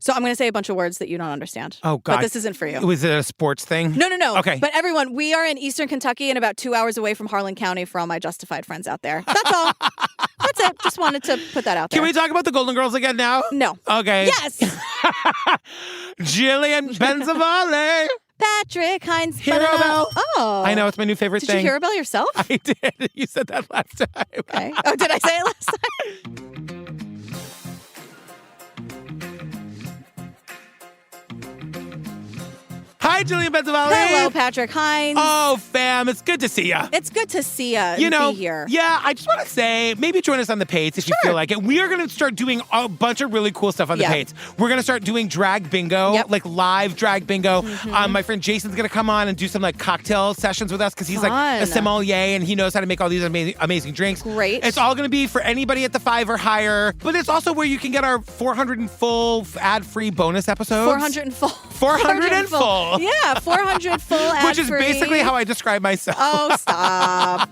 So I'm going to say a bunch of words that you don't understand. Oh, God. But this isn't for you. Was it a sports thing? No. Okay. But everyone, we are in Eastern Kentucky and about 2 hours away from Harlan County for all my Justified friends out there. That's all. That's it. Just wanted to put that out there. Can we talk about the Golden Girls again now? No. Okay. Yes. Jillian Benzavale. Patrick Hines. Hero Bell. Oh. I know, it's my new favorite Did thing. you hear Bell yourself? I did. You said that last time. Okay. Oh, did I say it last time? Hi, Jillian Benzavale. Hello, Patrick Hines. Oh, fam, it's good to see you. It's good to see you You know, be here. yeah, I just want to say, maybe join us on the Pates if you feel like it. We are going to start doing a bunch of really cool stuff on the Pates. We're going to start doing drag bingo, like live drag bingo. My friend Jason's going to come on and do some like cocktail sessions with us because he's like a sommelier and he knows how to make all these amazing drinks. Great. It's all going to be for anybody at the 5 or higher, but it's also where you can get our 400 and full ad-free bonus episodes. 400 and full. 400 and full. Yeah, 400 full ad-free. Which is basically how I describe myself. Oh, stop.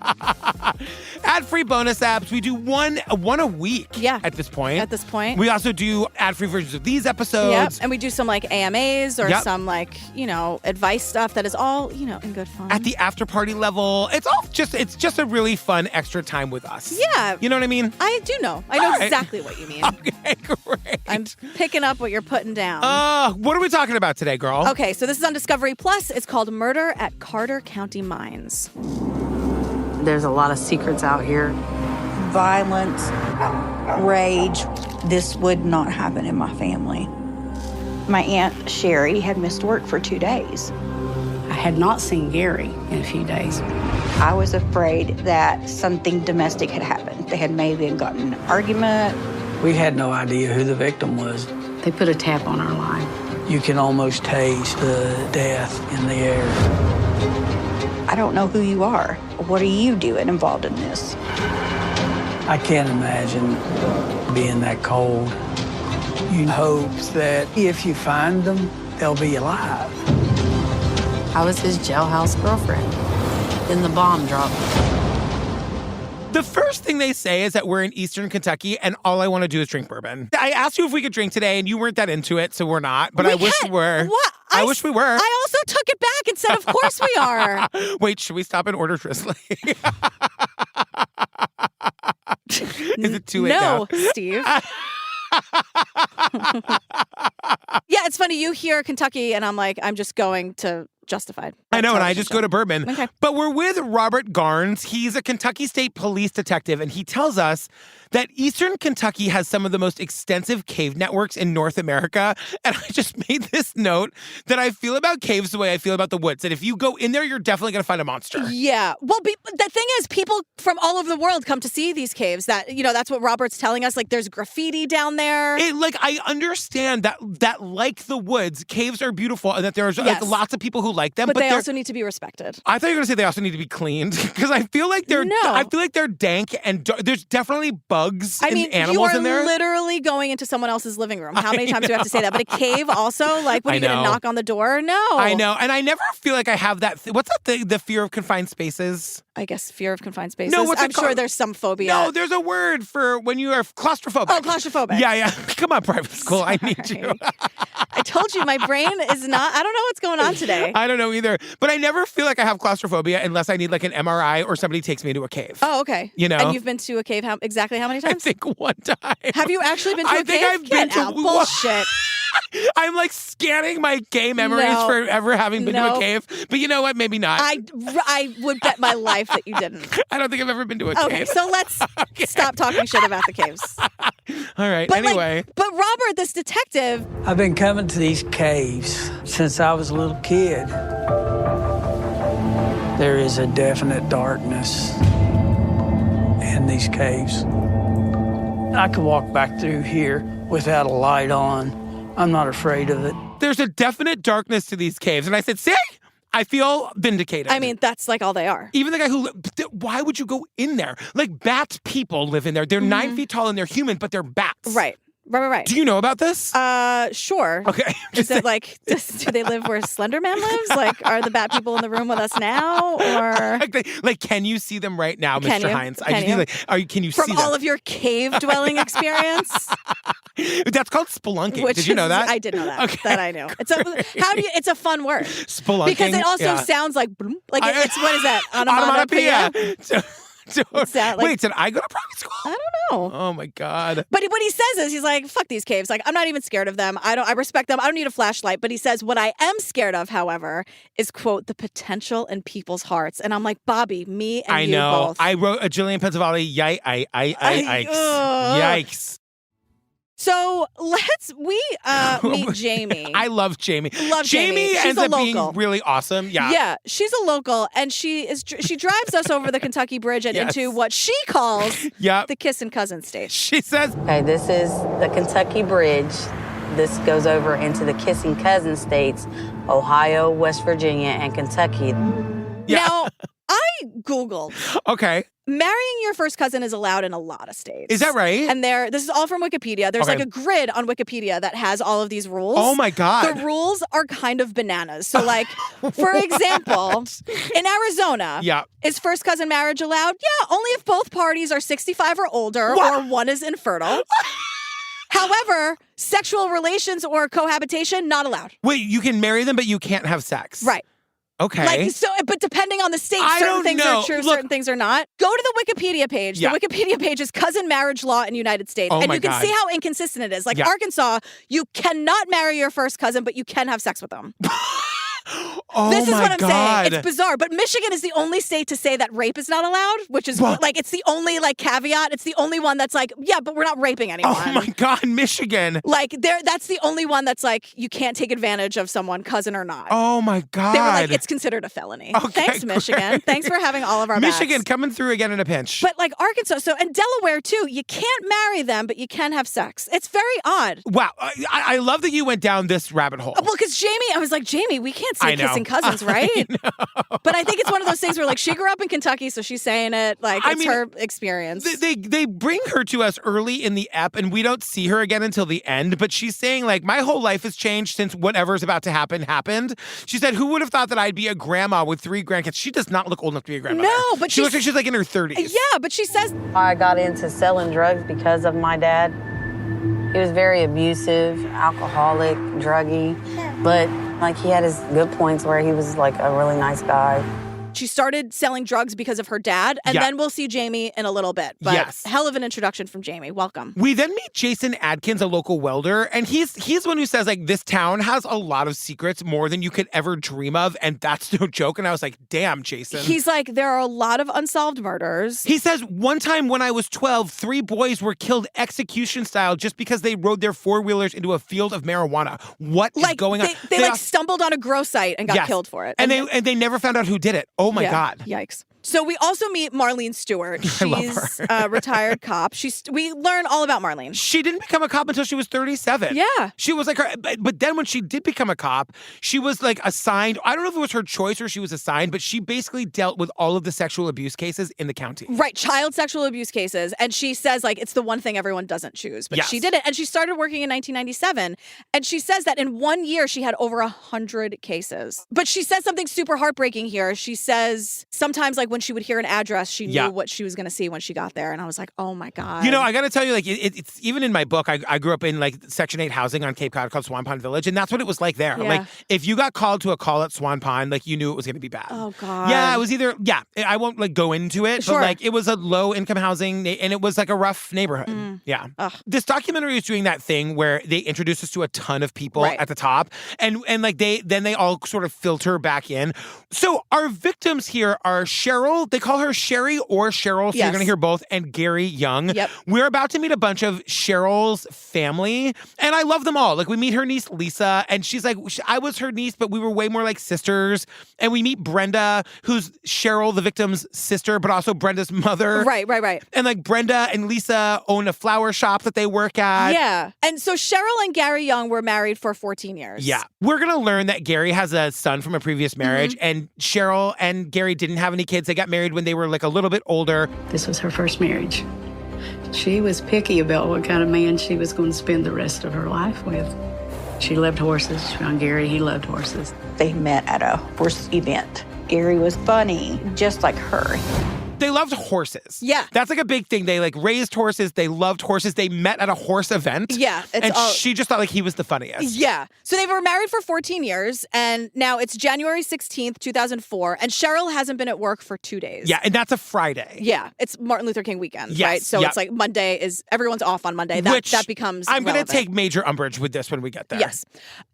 Ad-free bonus apps. We do one a week at this point. At this point. We also do ad-free versions of these episodes. Yep. And we do some like AMAs or some like, advice stuff that is all, in good fun. At the after party level. It's just a really fun extra time with us. Yeah. You know what I mean? I do know. I know exactly what you mean. Okay, great. I'm picking up what you're putting down. What are we talking about today, girl? Okay, so this is on Discovery Plus. It's called Murder at Carter County Mines. There's a lot of secrets out here. Violence, rage. This would not happen in my family. My Aunt Sherry had missed work for 2 days. I had not seen Gary in a few days. I was afraid that something domestic had happened. They had maybe gotten in an argument. We had no idea who the victim was. They put a tap on our line. You can almost taste the death in the air. I don't know who you are. What are you doing involved in this? I can't imagine being that cold. You hope that if you find them, they'll be alive. I was his jailhouse girlfriend. Then the bomb dropped. The first thing they say is that we're in Eastern Kentucky and all I want to do is drink bourbon. I asked you if we could drink today and you weren't that into it, so we're not. But I wish we were. What? I wish we were. I also took it back and said, of course we are. Wait, should we stop and order Drizzly? Is it too late now? No, Steve. Yeah, it's funny. You hear Kentucky and I'm like, I'm just going to Justified. I know, and I just go to bourbon. Okay. But we're with Robert Garnes. He's a Kentucky State Police detective, and he tells us that Eastern Kentucky has some of the most extensive cave networks in North America. And I just made this note that I feel about caves the way I feel about the woods. That if you go in there, you're definitely going to find a monster. Yeah. Well, the thing is, people from all over the world come to see these caves. That, that's what Robert's telling us. Like, there's graffiti down there. I understand that like the woods, caves are beautiful and that there's lots of people who like them. But they also need to be respected. I thought you were going to say they also need to be cleaned because I feel like they're dank and there's definitely bugs and animals in there. You are literally going into someone else's living room. How many times do you have to say that? But a cave also, like, when are you going to knock on the door? No. I know. And I never feel like I have that. What's that? The fear of confined spaces? I guess fear of confined spaces. No, I'm sure there's some phobia. No, there's a word for when you are claustrophobic. Oh, claustrophobic. Yeah. Come on, private school. I need you. I told you my brain is not, I don't know what's going on today. I don't know either. But I never feel like I have claustrophobia unless I need like an MRI or somebody takes me to a cave. Oh, okay. And you've been to a cave exactly how many times? I think one time. Have you actually been to a cave? I think I've been to bullshit. I'm like scanning my gay memories for ever having been to a cave. But you know what? Maybe not. I would bet my life that you didn't. I don't think I've ever been to a cave. Okay, so let's stop talking shit about the caves. All right, anyway. But Robert, this detective... I've been coming to these caves since I was a little kid. There is a definite darkness in these caves. I could walk back through here without a light on. I'm not afraid of it. There's a definite darkness to these caves. And I said, see? I feel vindicated. I mean, that's like all they are. Even the guy why would you go in there? Like bat people live in there. They're 9 feet tall and they're human, but they're bats. Right. Right. Do you know about this? Sure. Okay. Is it like, do they live where Slender Man lives? Like, are the bat people in the room with us now? Or like can you see them right now, Mr. Hines? Can you see them? From all of your cave dwelling experience? That's called spelunking. Did you know that? I did know that. Okay. That I knew. It's a fun word. Spelunking. Because it also sounds like it's what is that? Onomatopoeia. Wait, did I go to private school? I don't know. Oh my God. But what he says is he's like, fuck these caves. Like, I'm not even scared of them. I respect them. I don't need a flashlight. But he says, what I am scared of, however, is, quote, the potential in people's hearts. And I'm like, Bobby, me and you both. I wrote a Jillian Pensavalli, yikes. Yikes. So we meet Jamie. I love Jamie. Jamie. She's ends a up local. being really awesome. Yeah. Yeah, she's a local, and she drives us over the Kentucky Bridge and into what she calls the Kissin' Cousin State. She says, Okay, this is the Kentucky Bridge. This goes over into the Kissing Cousin states, Ohio, West Virginia, and Kentucky. Yeah. Now, I Googled. Okay. Marrying your first cousin is allowed in a lot of states. Is that right? And this is all from Wikipedia. There's like a grid on Wikipedia that has all of these rules. Oh my God. The rules are kind of bananas. So like, for example, in Arizona, is first cousin marriage allowed? Yeah, only if both parties are 65 or older or one is infertile. However, sexual relations or cohabitation, not allowed. Wait, you can marry them, but you can't have sex. Right. Okay. But depending on the state, I certain don't things know. are true, Look, certain things are not. Go to the Wikipedia page. Yeah. The Wikipedia page is cousin marriage law in the United States. Oh and my you can God. see how inconsistent it is. Like Arkansas, you cannot marry your first cousin, but you can have sex with them. Oh this is my what I'm God. saying. It's bizarre. But Michigan is the only state to say that rape is not allowed, which is like, it's the only like caveat. It's the only one that's like, yeah, but we're not raping anyone. Oh my God, Michigan. Like that's the only one that's like, you can't take advantage of someone, cousin or not. Oh my God. They were like, it's considered a felony. Okay, Thanks, Michigan. great. Thanks for having all of our Michigan backs. coming through again in a pinch. But like Arkansas, and Delaware too, you can't marry them, but you can have sex. It's very odd. Wow. I love that you went down this rabbit hole. Well, because I was like, Jamie, we can't say kissing cousins, right? But I think it's one of those things where like she grew up in Kentucky, so she's saying it like it's her experience. They bring her to us early in the ep, and we don't see her again until the end. But she's saying like, my whole life has changed since whatever's about to happen happened. She said, who would have thought that I'd be a grandma with 3 grandkids? She does not look old enough to be a grandmother. No, but she looks like she's like in her 30s. Yeah, but she says I got into selling drugs because of my dad. He was very abusive, alcoholic, druggy, but like he had his good points where he was like a really nice guy. she started selling drugs because of her dad, and then we'll see Jamie in a little bit. But hell of an introduction from Jamie. Welcome. We then meet Jason Adkins, a local welder, and he's the one who says, like, this town has a lot of secrets, more than you could ever dream of, and that's no joke. And I was like, damn, Jason. He's like, there are a lot of unsolved murders. He says, one time when I was 12, 3 boys were killed execution style just because they rode their 4-wheelers into a field of marijuana. What is going on? They stumbled on a grow site and got killed for it. And they never found out who did it. Oh my God. Yikes. So we also meet Marlene Stewart. She's a retired cop. We learn all about Marlene. She didn't become a cop until she was 37. Yeah. She was like her, but then when she did become a cop, she was like assigned, I don't know if it was her choice or she was assigned, but she basically dealt with all of the sexual abuse cases in the county. Right, child sexual abuse cases. And she says, like, it's the one thing everyone doesn't choose. But she did it. And she started working in 1997. And she says that in 1 year, she had over 100 cases. But she says something super heartbreaking here. She says sometimes, like, when she would hear an address, she knew what she was going to see when she got there. And I was like, oh my God. You know, I got to tell you, like, it's even in my book, I grew up in like Section 8 housing on Cape Cod called Swan Pond Village. And that's what it was like there. Yeah. Like, if you got called to a call at Swan Pond, like, you knew it was going to be bad. Oh God. Yeah, it was either, I won't like go into it, but like, it was a low income housing and it was like a rough neighborhood. Yeah. Ugh. This documentary is doing that thing where they introduce us to a ton of people at the top and like they all sort of filter back in. So our victims here are Cheryl, they call her Sherry or Cheryl, so you're going to hear both, and Gary Young. Yep. We're about to meet a bunch of Cheryl's family, and I love them all. Like, we meet her niece, Lisa, and she's like, I was her niece, but we were way more like sisters. And we meet Brenda, who's Cheryl, the victim's sister, but also Brenda's mother. Right. And like Brenda and Lisa own a flower shop that they work at. Yeah. And so Cheryl and Gary Young were married for 14 years. Yeah. We're going to learn that Gary has a son from a previous marriage, and Cheryl and Gary didn't have any kids. They got married when they were like a little bit older. This was her first marriage. She was picky about what kind of man she was going to spend the rest of her life with. She loved horses. She found Gary, he loved horses. They met at a horse event. Gary was funny, just like her. They loved horses. Yeah. That's like a big thing. They like raised horses. They loved horses. They met at a horse event. Yeah. She just thought like he was the funniest. Yeah. So they were married for 14 years, and now it's January 16th, 2004, and Cheryl hasn't been at work for 2 days. Yeah, and that's a Friday. Yeah. It's Martin Luther King weekend, Yes, right? So it's like Monday is, everyone's off on Monday. That becomes I'm going to relevant. take major umbrage with this when we get there. Yes.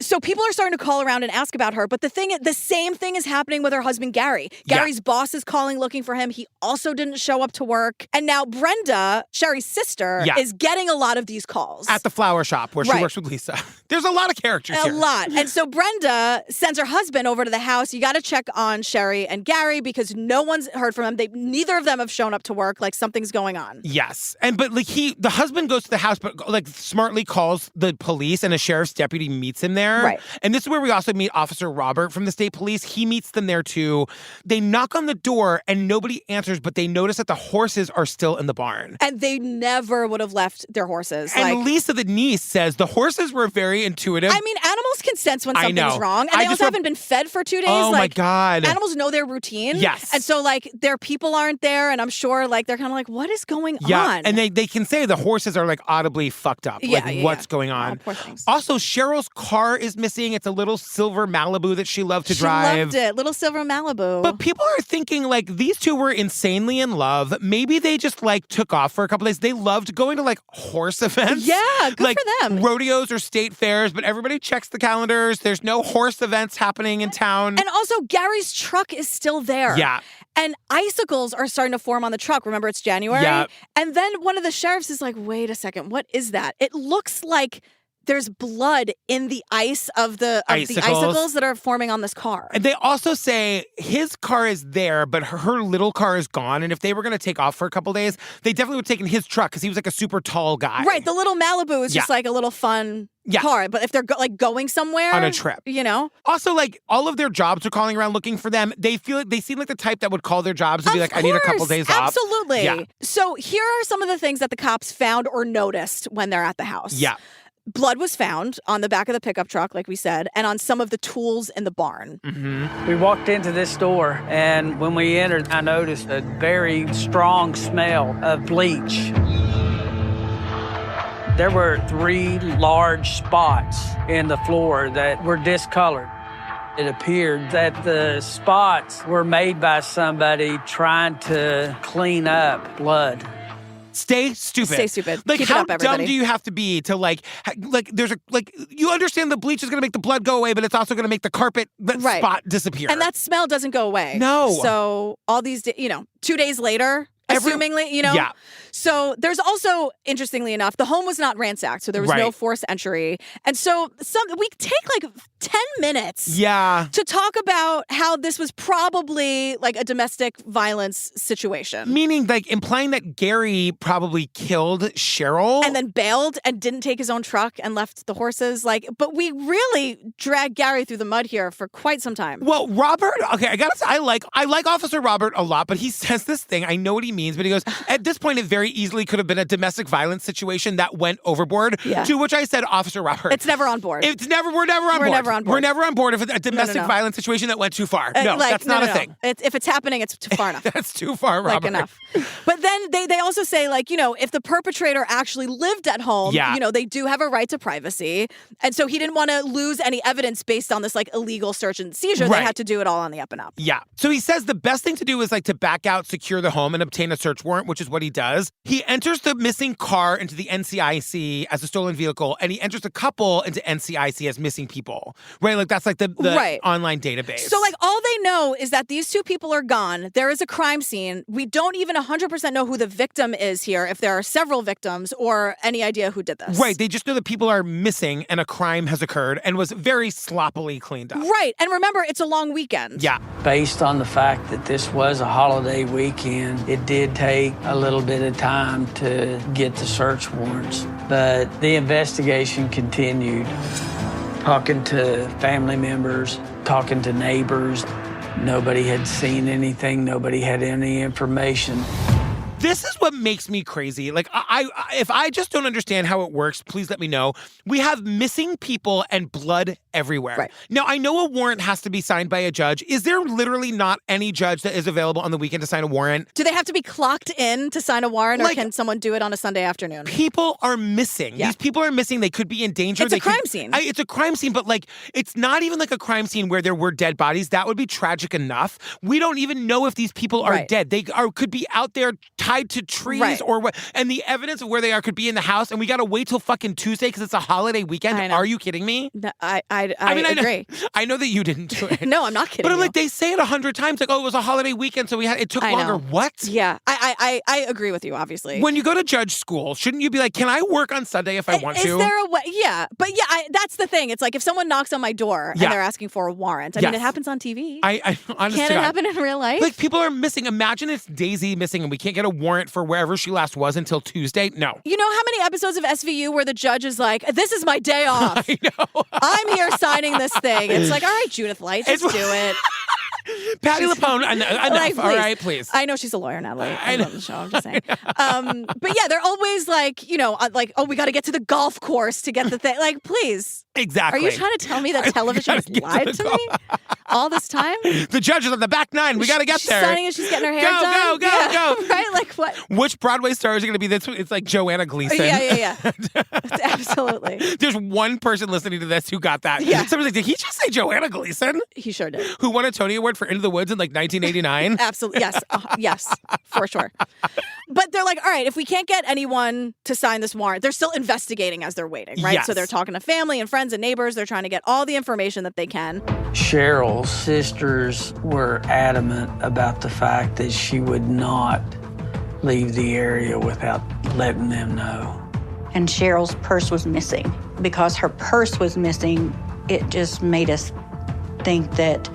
So people are starting to call around and ask about her, but the same thing is happening with her husband, Gary. Gary's boss is calling looking for him. He also didn't show up to work. And now Brenda, Sherry's sister, is getting a lot of these calls. At the flower shop where she works with Lisa. There's a lot of characters here. A lot. And so Brenda sends her husband over to the house. You got to check on Sherry and Gary because no one's heard from them. Neither of them have shown up to work. Like something's going on. Yes. But like the husband goes to the house, but like smartly calls the police and a sheriff's deputy meets him there. Right. And this is where we also meet Officer Robert from the state police. He meets them there too. They knock on the door and nobody answers, but they notice that the horses are still in the barn. And they never would have left their horses. And Lisa, the niece, says the horses were very intuitive. I mean, animals can sense when something's wrong. And they also haven't been fed for 2 days. Oh, my God. Animals know their routine. Yes. And so, like, their people aren't there. And I'm sure, like, they're kind of like, what is going on? And they can say the horses are, like, audibly fucked up. What's going on? Oh, poor things. Also, Cheryl's car is missing. It's a little silver Malibu that she loved to drive. She loved it. Little silver Malibu. But people are thinking, like, these two were insanely in love. Maybe they just, like, took off for a couple days. They loved going to, like, horse events. Yeah, good like, for them. Rodeos or state fairs, but everybody checks the calendars. There's no horse events happening in town. And also, Gary's truck is still there. Yeah. And icicles are starting to form on the truck. Remember, it's January? Yeah. And then one of the sheriffs is like, wait a second, what is that? It looks like there's blood in the ice of the icicles that are forming on this car. And they also say his car is there, but her little car is gone. And if they were going to take off for a couple days, they definitely would have taken his truck because he was like a super tall guy. Right. The little Malibu is just like a little fun car. But if they're going somewhere on a trip, you know. Also, like all of their jobs are calling around looking for them. They seem like the type that would call their jobs and be like, I need a couple days off. Absolutely. Yeah. So here are some of the things that the cops found or noticed when they're at the house. Yeah. Blood was found on the back of the pickup truck, like we said, and on some of the tools in the barn. Mm-hmm. We walked into this store, and when we entered, I noticed a very strong smell of bleach. There were 3 large spots in the floor that were discolored. It appeared that the spots were made by somebody trying to clean up blood. Stay stupid. Stay stupid. Like, Keep how it up, everybody. dumb do you have to be to you understand the bleach is going to make the blood go away, but it's also going to make the carpet spot disappear. And that smell doesn't go away. No. So all these, 2 days later, assumingly, Yeah. So there's also, interestingly enough, the home was not ransacked, so there was no forced entry. And so we take like 10 minutes to talk about how this was probably like a domestic violence situation. Meaning like implying that Gary probably killed Cheryl. And then bailed and didn't take his own truck and left the horses. But we really dragged Gary through the mud here for quite some time. Well, Robert, okay, I gotta say, I like Officer Robert a lot, but he says this thing, I know what he means, but he goes, at this point, it very easily could have been a domestic violence situation that went overboard. Yeah. To which I said, Officer Robert. It's never on board. We're never on board. We're never on board if it's a domestic violence situation that went too far. No, that's not a thing. If it's happening, it's too far enough. That's too far, Robert. Enough. But then they also say, if the perpetrator actually lived at home, they do have a right to privacy. And so he didn't want to lose any evidence based on this illegal search and seizure. Right. They had to do it all on the up and up. Yeah. So he says the best thing to do is to back out, secure the home, and obtain a search warrant, which is what he does. He enters the missing car into the NCIC as a stolen vehicle, and he enters the couple into NCIC as missing people. Right? That's the online database. So all they know is that these 2 people are gone. There is a crime scene. We don't even 100% know who the victim is here, if there are several victims, or any idea who did this. Right. They just know that people are missing and a crime has occurred and was very sloppily cleaned up. Right. And remember, it's a long weekend. Yeah. Based on the fact that this was a holiday weekend, it did take a little bit of time to get the search warrants. But the investigation continued. Talking to family members, talking to neighbors. Nobody had seen anything. Nobody had any information. This is what makes me crazy. If I just don't understand how it works, please let me know. We have missing people and blood everywhere. Right. Now, I know a warrant has to be signed by a judge. Is there literally not any judge that is available on the weekend to sign a warrant? Do they have to be clocked in to sign a warrant, or Like, can someone do it on a Sunday afternoon? People are missing. Yeah. These people are missing. They could be in danger. It's a crime scene. It's a crime scene, but like, it's not even like a crime scene where there were dead bodies. That would be tragic enough. We don't even know if these people are dead. They could be out there tied to trees or what. And the evidence of where they are could be in the house. And we got to wait till fucking Tuesday because it's a holiday weekend. Are you kidding me? No, I agree. I know that you didn't do it. No, I'm not kidding. But I'm like, they say it 100 times. Like, oh, it was a holiday weekend, so it took longer. What? Yeah, I agree with you, obviously. When you go to judge school, shouldn't you be like, can I work on Sunday if I want to? Is there a way? Yeah. But yeah, that's the thing. It's like if someone knocks on my door and they're asking for a warrant, I mean, it happens on TV. I honestly Can it happen in real life? Like, people are missing. Imagine it's Daisy missing and we can't get a warrant for wherever she last was until Tuesday. No. You know how many episodes of SVU where the judge is like, this is my day off. I know. I'm here signing this thing. It's like, all right, Judith Light, just do it. Patty LuPone, enough. Like, all right, please. I know she's a lawyer, Natalie. I love the show. I'm just saying. But yeah, they're always like, like, oh, we got to get to the golf course to get the thing. Like, please. Exactly. Are you trying to tell me that television has lied to me all this time? The judge is on the back nine. We got to get she's there. Signing and she's getting her hair done. Go. Right? Like what? Which Broadway stars are going to be this? It's like Joanna Gleason. Yeah. Absolutely. There's one person listening to this who got that. Yeah. Someone's like, did he just say Joanna Gleason? He sure did. Who won a Tony Award for Into the Woods in like 1989? Absolutely. Yes. Yes, for sure. But they're like, all right, if we can't get anyone to sign this warrant, they're still investigating as they're waiting, right? Yes. So they're talking to family and friends and neighbors. They're trying to get all the information that they can. Cheryl's sisters were adamant about the fact that she would not leave the area without letting them know. And Cheryl's purse was missing. Because her purse was missing, it just made us think that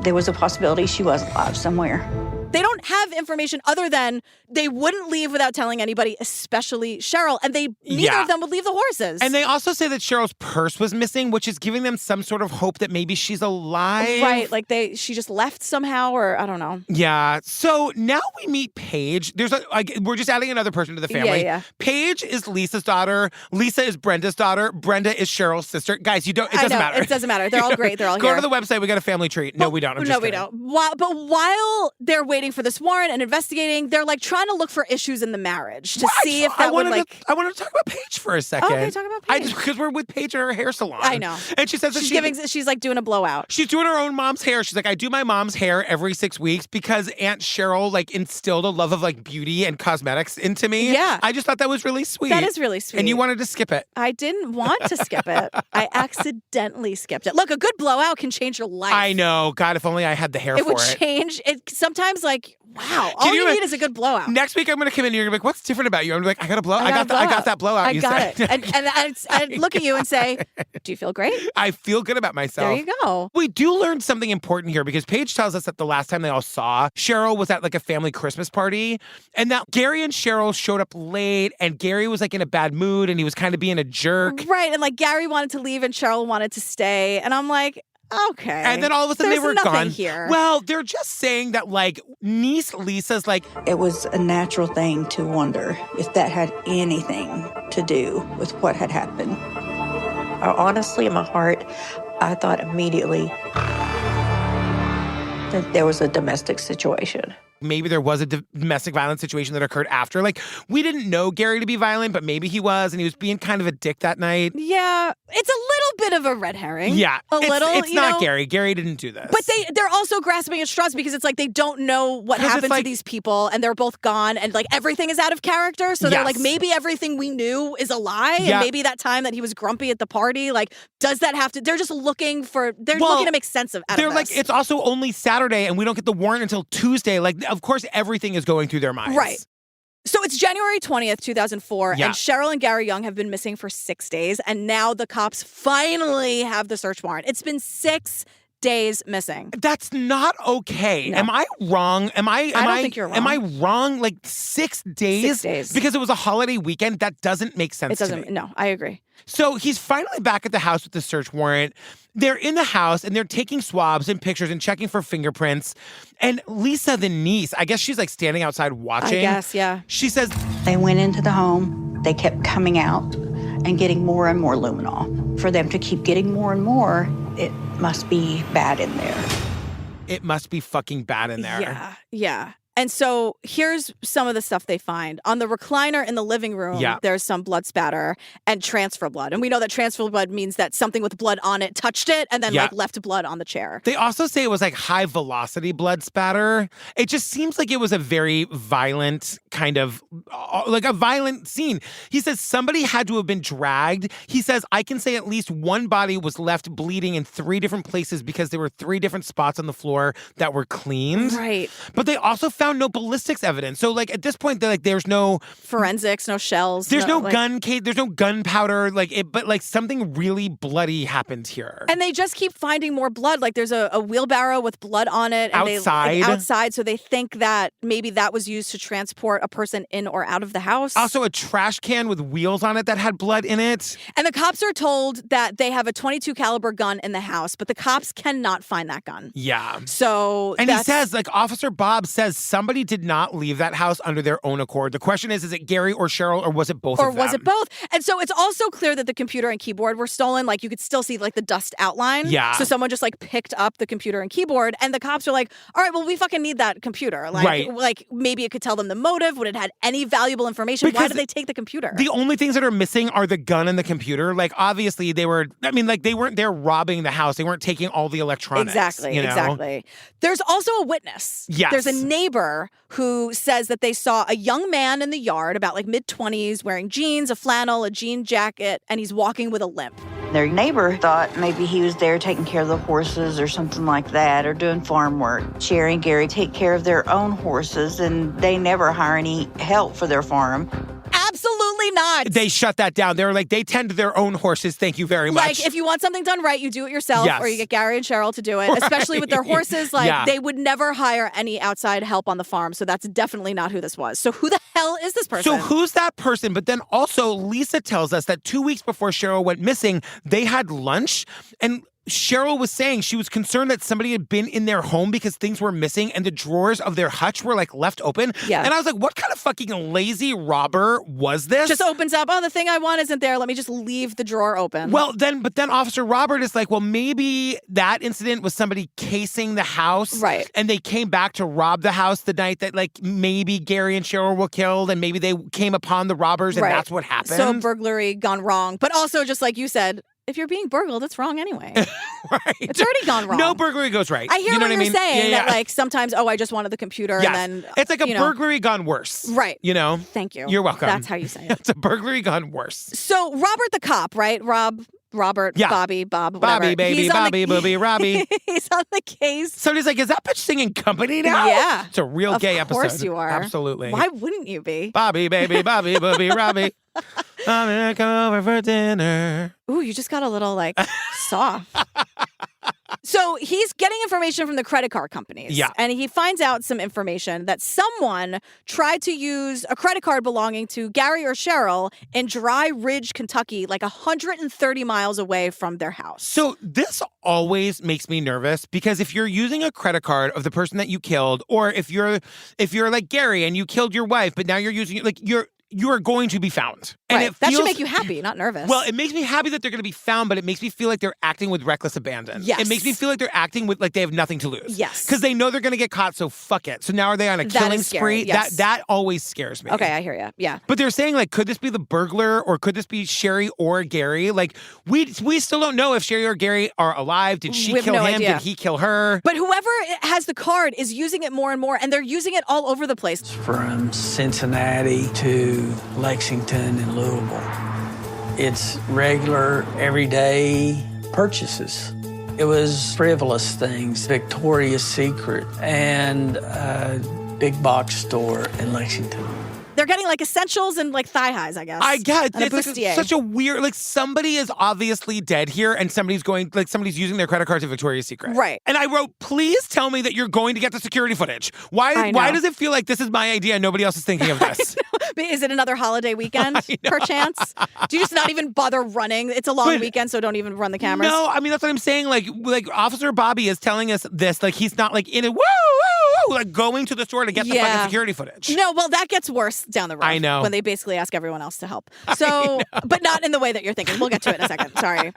there was a possibility she was alive somewhere. They don't have information other than they wouldn't leave without telling anybody, especially Cheryl. And neither of them would leave the horses. And they also say that Cheryl's purse was missing, which is giving them some sort of hope that maybe she's alive. Right. Like she just left somehow, or I don't know. Yeah. So now we meet Paige. We're just adding another person to the family. Yeah. Paige is Lisa's daughter. Lisa is Brenda's daughter. Brenda is Cheryl's sister. Guys, it doesn't matter. It doesn't matter. They're all great. They're all Go here. to the website. We got a family tree. No, we don't. I'm just we kidding. don't. But while they're waiting for this warrant and investigating, they're like trying to look for issues in the marriage to see if that would like. I want to talk about Paige for a second. Okay, talk about Paige. Because we're with Paige at her hair salon. I know. And she says that she's like doing a blowout. She's doing her own mom's hair. She's like, I do my mom's hair every 6 weeks because Aunt Cheryl like instilled a love of like beauty and cosmetics into me. Yeah. I just thought that was really sweet. That is really sweet. And you wanted to skip it. I didn't want to skip it. I accidentally skipped it. Look, a good blowout can change your life. I know. God, if only I had the hair for it. It would change it. Sometimes like, wow, all you need is a good blowout. Next week I'm going to come in and you're going to be like, what's different about you? I'm going to be like, I got a blowout. I got that blowout. I got it. And I'd look at you and say, do you feel great? I feel good about myself. There you go. We do learn something important here because Paige tells us that the last time they all saw Cheryl was at like a family Christmas party, and that Gary and Cheryl showed up late, and Gary was like in a bad mood and he was kind of being a jerk. Right. And like Gary wanted to leave and Cheryl wanted to stay. And I'm like, okay. And then all of a sudden they were gone. Here. Well, they're just saying that like niece Lisa's like. It was a natural thing to wonder if that had anything to do with what had happened. Honestly, in my heart, I thought immediately that there was a domestic situation. Maybe there was a domestic violence situation that occurred after. Like, we didn't know Gary to be violent, but maybe he was, and he was being kind of a dick that night. Yeah, it's a little bit of a red herring. Yeah, it's not know? Gary. Gary didn't do this. But they're also grasping at straws because it's like they don't know what happened to these people, and they're both gone, and like everything is out of character. So they're like, maybe everything we knew is a lie, and maybe that time that he was grumpy at the party, like, does that have to? They're just looking looking to make sense of. They're like, it's also only Saturday, and we don't get the warrant until Tuesday. Like, of course, everything is going through their minds. Right. So it's January 20th, 2004, and Cheryl and Gary Young have been missing for 6 days, and now the cops finally have the search warrant. It's been 6 days missing. That's not okay. No. Am I wrong? I don't think you're wrong. Am I wrong? Like 6 days? 6 days. Because it was a holiday weekend? That doesn't make sense to me. No, I agree. So he's finally back at the house with the search warrant. They're in the house and they're taking swabs and pictures and checking for fingerprints. And Lisa, the niece, I guess she's like standing outside watching. I guess, yeah. She says, They went into the home. They kept coming out. and getting more and more luminol. For them to keep getting more and more, it must be bad in there. It must be fucking bad in there. Yeah, yeah. And so here's some of the stuff they find. On the recliner in the living room, there's some blood spatter and transfer blood. And we know that transfer blood means that something with blood on it touched it and then like left blood on the chair. They also say it was like high velocity blood spatter. It just seems like it was a very violent kind of, like a violent scene. He says somebody had to have been dragged. He says, I can say at least one body was left bleeding in 3 different places because there were 3 different spots on the floor that were cleaned. Right. But they also found no ballistics evidence. So like at this point, they're like, there's no forensics, no shells. There's no gun case. There's no gunpowder. Like it, but like something really bloody happened here. And they just keep finding more blood. Like there's a wheelbarrow with blood on it. And outside. Outside. So they think that maybe that was used to transport a person in or out of the house. Also a trash can with wheels on it that had blood in it. And the cops are told that they have a .22 caliber gun in the house, but the cops cannot find that gun. Yeah. So and he says, like Officer Bob says, somebody did not leave that house under their own accord. The question is it Gary or Cheryl, or was it both of them? Or was it both? And so it's also clear that the computer and keyboard were stolen. Like you could still see like the dust outline. Yeah. So someone just like picked up the computer and keyboard, and the cops are like, all right, well, we fucking need that computer. Like, like maybe it could tell them the motive. Would it had any valuable information? Because why did they take the computer? The only things that are missing are the gun and the computer. Like obviously they were, I mean, like they weren't there robbing the house. They weren't taking all the electronics. Exactly, you know? exactly. There's also a witness. Yes. There's a neighbor who says that they saw a young man in the yard, about like mid-20s, wearing jeans, a flannel, a jean jacket, and he's walking with a limp. Their neighbor thought maybe he was there taking care of the horses or something like that, or doing farm work. Cheryl and Gary take care of their own horses, and they never hire any help for their farm. Absolutely not. They shut that down. They're like, they tend to their own horses. Thank you very much. Like, if you want something done right, you do it yourself, or you get Gary and Cheryl to do it, especially with their horses. Like, they would never hire any outside help on the farm. So that's definitely not who this was. So who the hell is this person? So who's that person? But then also, Lisa tells us that 2 weeks before Cheryl went missing, they had lunch, and Cheryl was saying she was concerned that somebody had been in their home because things were missing and the drawers of their hutch were like left open. Yeah. And I was like, what kind of fucking lazy robber was this? Just opens up, oh, the thing I want isn't there. Let me just leave the drawer open. Well, but then Officer Robert is like, well, maybe that incident was somebody casing the house. Right. And they came back to rob the house the night that like maybe Gary and Cheryl were killed, and maybe they came upon the robbers and that's what happened. So burglary gone wrong. But also, just like you said, if you're being burgled, it's wrong anyway. Right. It's already gone wrong. No burglary goes right. I hear what you're saying, that like sometimes, I just wanted the computer, yes. and then it's like a burglary gone worse. Right. You know? Thank you. You're welcome. That's how you say it. It's a burglary gone worse. So Robert the cop, right? Robert, Bobby, Bob, whatever. Bobby, baby, Bobby, booby, Robbie. He's on the case. So he's like, is that bitch singing company now? Yeah. It's a real gay episode. Of course you are. Absolutely. Why wouldn't you be? Bobby, baby, Bobby, booby, Robbie. I'm gonna come over for dinner. Ooh, you just got a little like soft. So he's getting information from the credit card companies. Yeah. And he finds out some information that someone tried to use a credit card belonging to Gary or Cheryl in Dry Ridge, Kentucky, like 130 miles away from their house. So this always makes me nervous, because if you're using a credit card of the person that you killed, or if you're like Gary and you killed your wife, but now you're using it, like you are going to be found. And right. That should make you happy, not nervous. Well, it makes me happy that they're going to be found, but it makes me feel like they're acting with reckless abandon. Yes. It makes me feel like they're acting with like they have nothing to lose. Yes. Because they know they're going to get caught, so fuck it. So now are they on a killing spree? Yes. That always scares me. Okay, I hear you. Yeah. But they're saying, like, could this be the burglar, or could this be Sherry or Gary? Like, we still don't know if Sherry or Gary are alive. Did she kill him? Idea. Did he kill her? But whoever has the card is using it more and more, and they're using it all over the place. From Cincinnati to Lexington and Louisville. It's regular, everyday purchases. It was frivolous things, Victoria's Secret and a big box store in Lexington. They're getting like essentials and like thigh highs, I guess. I get and it's like such a weird, like somebody is obviously dead here, and somebody's using their credit card to Victoria's Secret. Right. And I wrote, please tell me that you're going to get the security footage. Why does it feel like this is my idea and nobody else is thinking of this? Is it another holiday weekend, perchance? Do you just not even bother running? It's a long weekend, so don't even run the cameras. No, I mean, that's what I'm saying. Like Officer Bobby is telling us this. Like, he's not like in it. Woo, woo, woo. like going to the store to get the fucking security footage. No, well, that gets worse down the road. I know. When they basically ask everyone else to help. So, but not in the way that you're thinking. We'll get to it in a second. Sorry.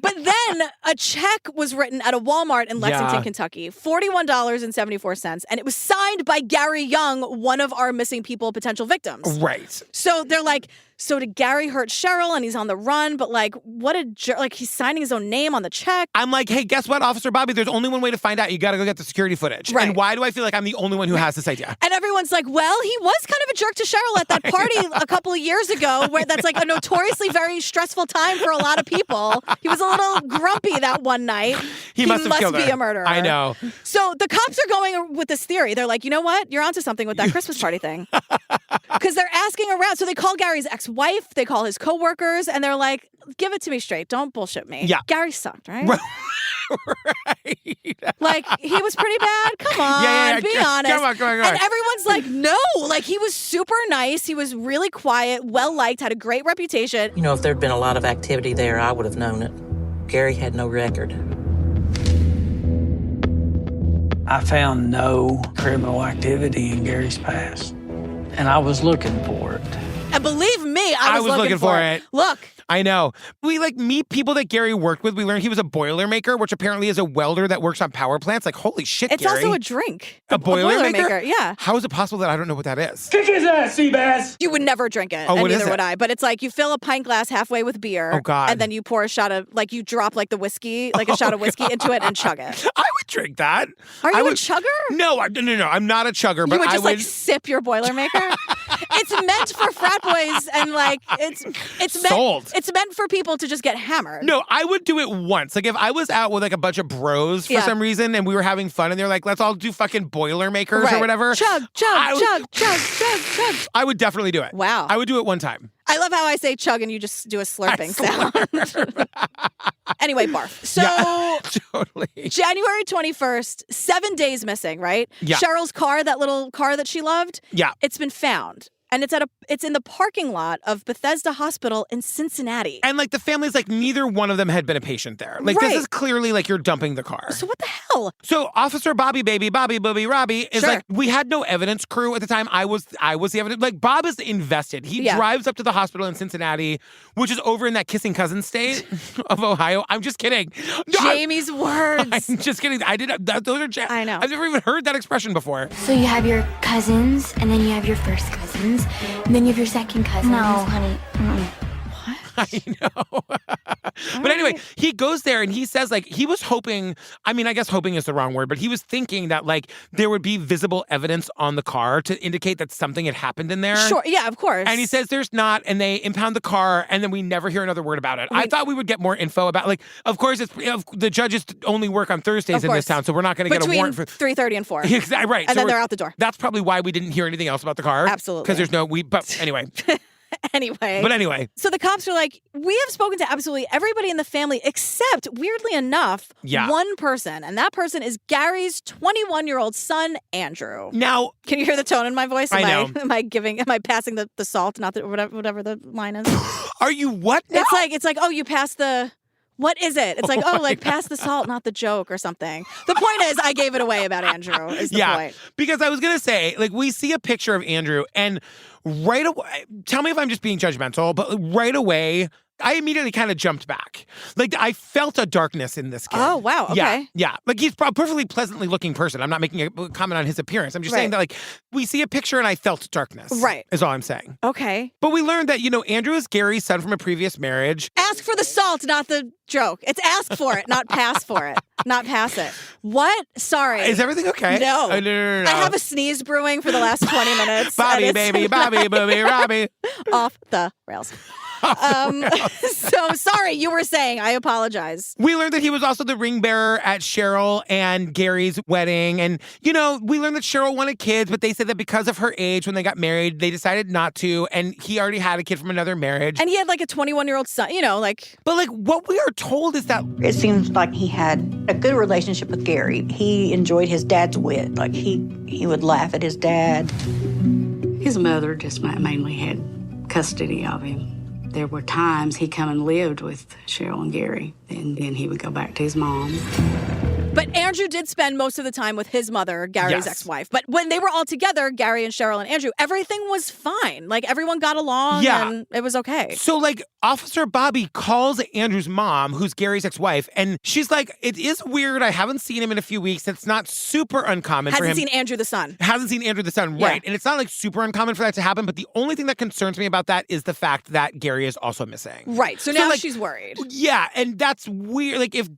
But then a check was written at a Walmart in Lexington, Kentucky, $41.74, and it was signed by Gary Young, one of our missing people potential victims. Right. So they're like, so did Gary hurt Cheryl and he's on the run? But like, what a jerk. Like, he's signing his own name on the check. I'm like, hey, guess what, Officer Bobby? There's only one way to find out. You got to go get the security footage. Right. And why do I feel like I'm the only one who has this idea? And everyone's like, well, he was kind of a jerk to Cheryl at that party a couple of years ago, where that's like a notoriously very stressful time for a lot of people. He was a little grumpy that one night. He must have killed be her. a murderer. I know. So the cops are going with this theory. They're like, you know what? You're onto something with that Christmas party thing. Because they're asking around. So they call Gary's ex-wife. They call his coworkers, and they're like, give it to me straight. Don't bullshit me. Yeah. Gary sucked, right? Right. Like, he was pretty bad. Come on, be honest. Come on. And everyone's like, no. Like, he was super nice. He was really quiet, well-liked, had a great reputation. You know, if there'd been a lot of activity there, I would have known it. Gary had no record. I found no criminal activity in Gary's past, and I was looking for it. And believe me, I was looking for it. Look. I know. We like meet people that Gary worked with. We learned he was a Boilermaker, which apparently is a welder that works on power plants. Like, holy shit, it's Gary. also a drink. A Boilermaker? Yeah. How is it possible that I don't know what that is? Kick his ass, Seabass! You would never drink it, Oh, and what is neither it? would I. But it's like you fill a pint glass halfway with beer. Oh, God. And then you pour a shot of, like, you drop like the whiskey, like a shot of whiskey into it and chug it. I would drink that. Are you a chugger? No, no. I'm not a chugger, but You would I just would like sip your Boilermaker? It's meant for frat boys, and like it's meant Sold. It's meant for people to just get hammered. No, I would do it once. Like, if I was out with like a bunch of bros for some reason and we were having fun and they're like, let's all do fucking Boilermakers or whatever. Chug. I would definitely do it. Wow. I would do it one time. I love how I say chug and you just do a slurping sound. Anyway, barf. So, totally. January 21st, 7 days missing, right? Yeah. Cheryl's car, that little car that she loved, Yeah. it's been found. And it's in the parking lot of Bethesda Hospital in Cincinnati. And like the family's like, neither one of them had been a patient there. Like, Right. this is clearly like you're dumping the car. So what the hell? So Officer Bobby Robbie is Sure. like, we had no evidence crew at the time. I was the evidence. Like, Bob is invested. He Yeah. drives up to the hospital in Cincinnati, which is over in that kissing cousin state of Ohio. I'm just kidding. No, Jamie's words. I'm just kidding. I did. Those are. I know. I've never even heard that expression before. So you have your cousins, and then you have your first cousins, and then you have your second cousins. No, honey. I know. But anyway, he goes there and he says, like, he was hoping, I mean, I guess hoping is the wrong word, but he was thinking that, like, there would be visible evidence on the car to indicate that something had happened in there. Sure, yeah, of course. And he says there's not, and they impound the car, and then we never hear another word about it. I thought we would get more info about, like, of course, the judges only work on Thursdays in this town, so we're not going to get a warrant for 3:30 and 4. Exactly, right. And So then they're out the door. That's probably why we didn't hear anything else about the car. Absolutely. Because there's but anyway. But anyway. So the cops are like, we have spoken to absolutely everybody in the family except, weirdly enough, one person. And that person is Gary's 21-year-old son, Andrew. Now, can you hear the tone in my voice? I know. Am I passing the salt, not the whatever the line is? Are you what now? It's like, oh, you passed the... What is it? It's like, pass the salt, not the joke or something. The point is, I gave it away about Andrew, is the point. Because I was going to say, like, we see a picture of Andrew, and right away, tell me if I'm just being judgmental, but right away, I immediately kind of jumped back. Like, I felt a darkness in this kid. Oh, wow. Okay. Yeah. Like, he's a perfectly pleasantly looking person. I'm not making a comment on his appearance. I'm just saying that, like, we see a picture and I felt darkness. Right. Is all I'm saying. Okay. But we learned that, Andrew is Gary's son from a previous marriage. Ask for the salt, not the joke. It's ask for it, not pass for it. Not pass it. What? Sorry. Is everything okay? No. No. I have a sneeze brewing for the last 20 minutes. Bobby, baby, Robbie. Off the rails. So sorry, you were saying, I apologize. We learned that he was also the ring bearer at Cheryl and Gary's wedding. And, we learned that Cheryl wanted kids, but they said that because of her age, when they got married, they decided not to. And he already had a kid from another marriage. And he had like a 21-year-old son, But what we are told is that it seems like he had a good relationship with Gary. He enjoyed his dad's wit. Like he would laugh at his dad. His mother just mainly had custody of him. There were times he come and lived with Cheryl and Gary, and then he would go back to his mom. But But Andrew did spend most of the time with his mother, Gary's ex-wife. But when they were all together, Gary and Cheryl and Andrew, everything was fine. Like, everyone got along and it was okay. So, like, Officer Bobby calls Andrew's mom, who's Gary's ex-wife, and she's like, it is weird. I haven't seen him in a few weeks. It's not super uncommon for him. Hasn't seen Andrew the son. Hasn't seen Andrew the son, right. And it's not, like, super uncommon for that to happen, but the only thing that concerns me about that is the fact that Gary is also missing. Right. So now like, she's worried. Yeah, and that's weird. Like, if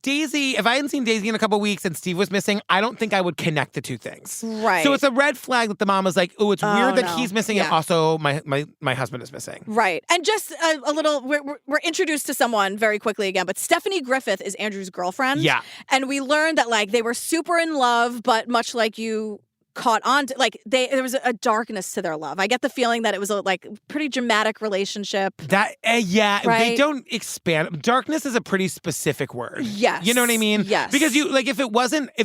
I hadn't seen Daisy in a couple weeks and Steve was missing, I don't think I would connect the two things. Right. So it's a red flag that the mom is like, oh, it's weird that he's missing and also my husband is missing. Right. And just a little, we're introduced to someone very quickly again, but Stephanie Griffith is Andrew's girlfriend. Yeah. And we learned that, like, they were super in love, but much like you caught on to, like, there was a darkness to their love. I get the feeling that it was a, like, pretty dramatic relationship. That right? They don't expand. Darkness is a pretty specific word. Yes. You know what I mean? Yes. Because if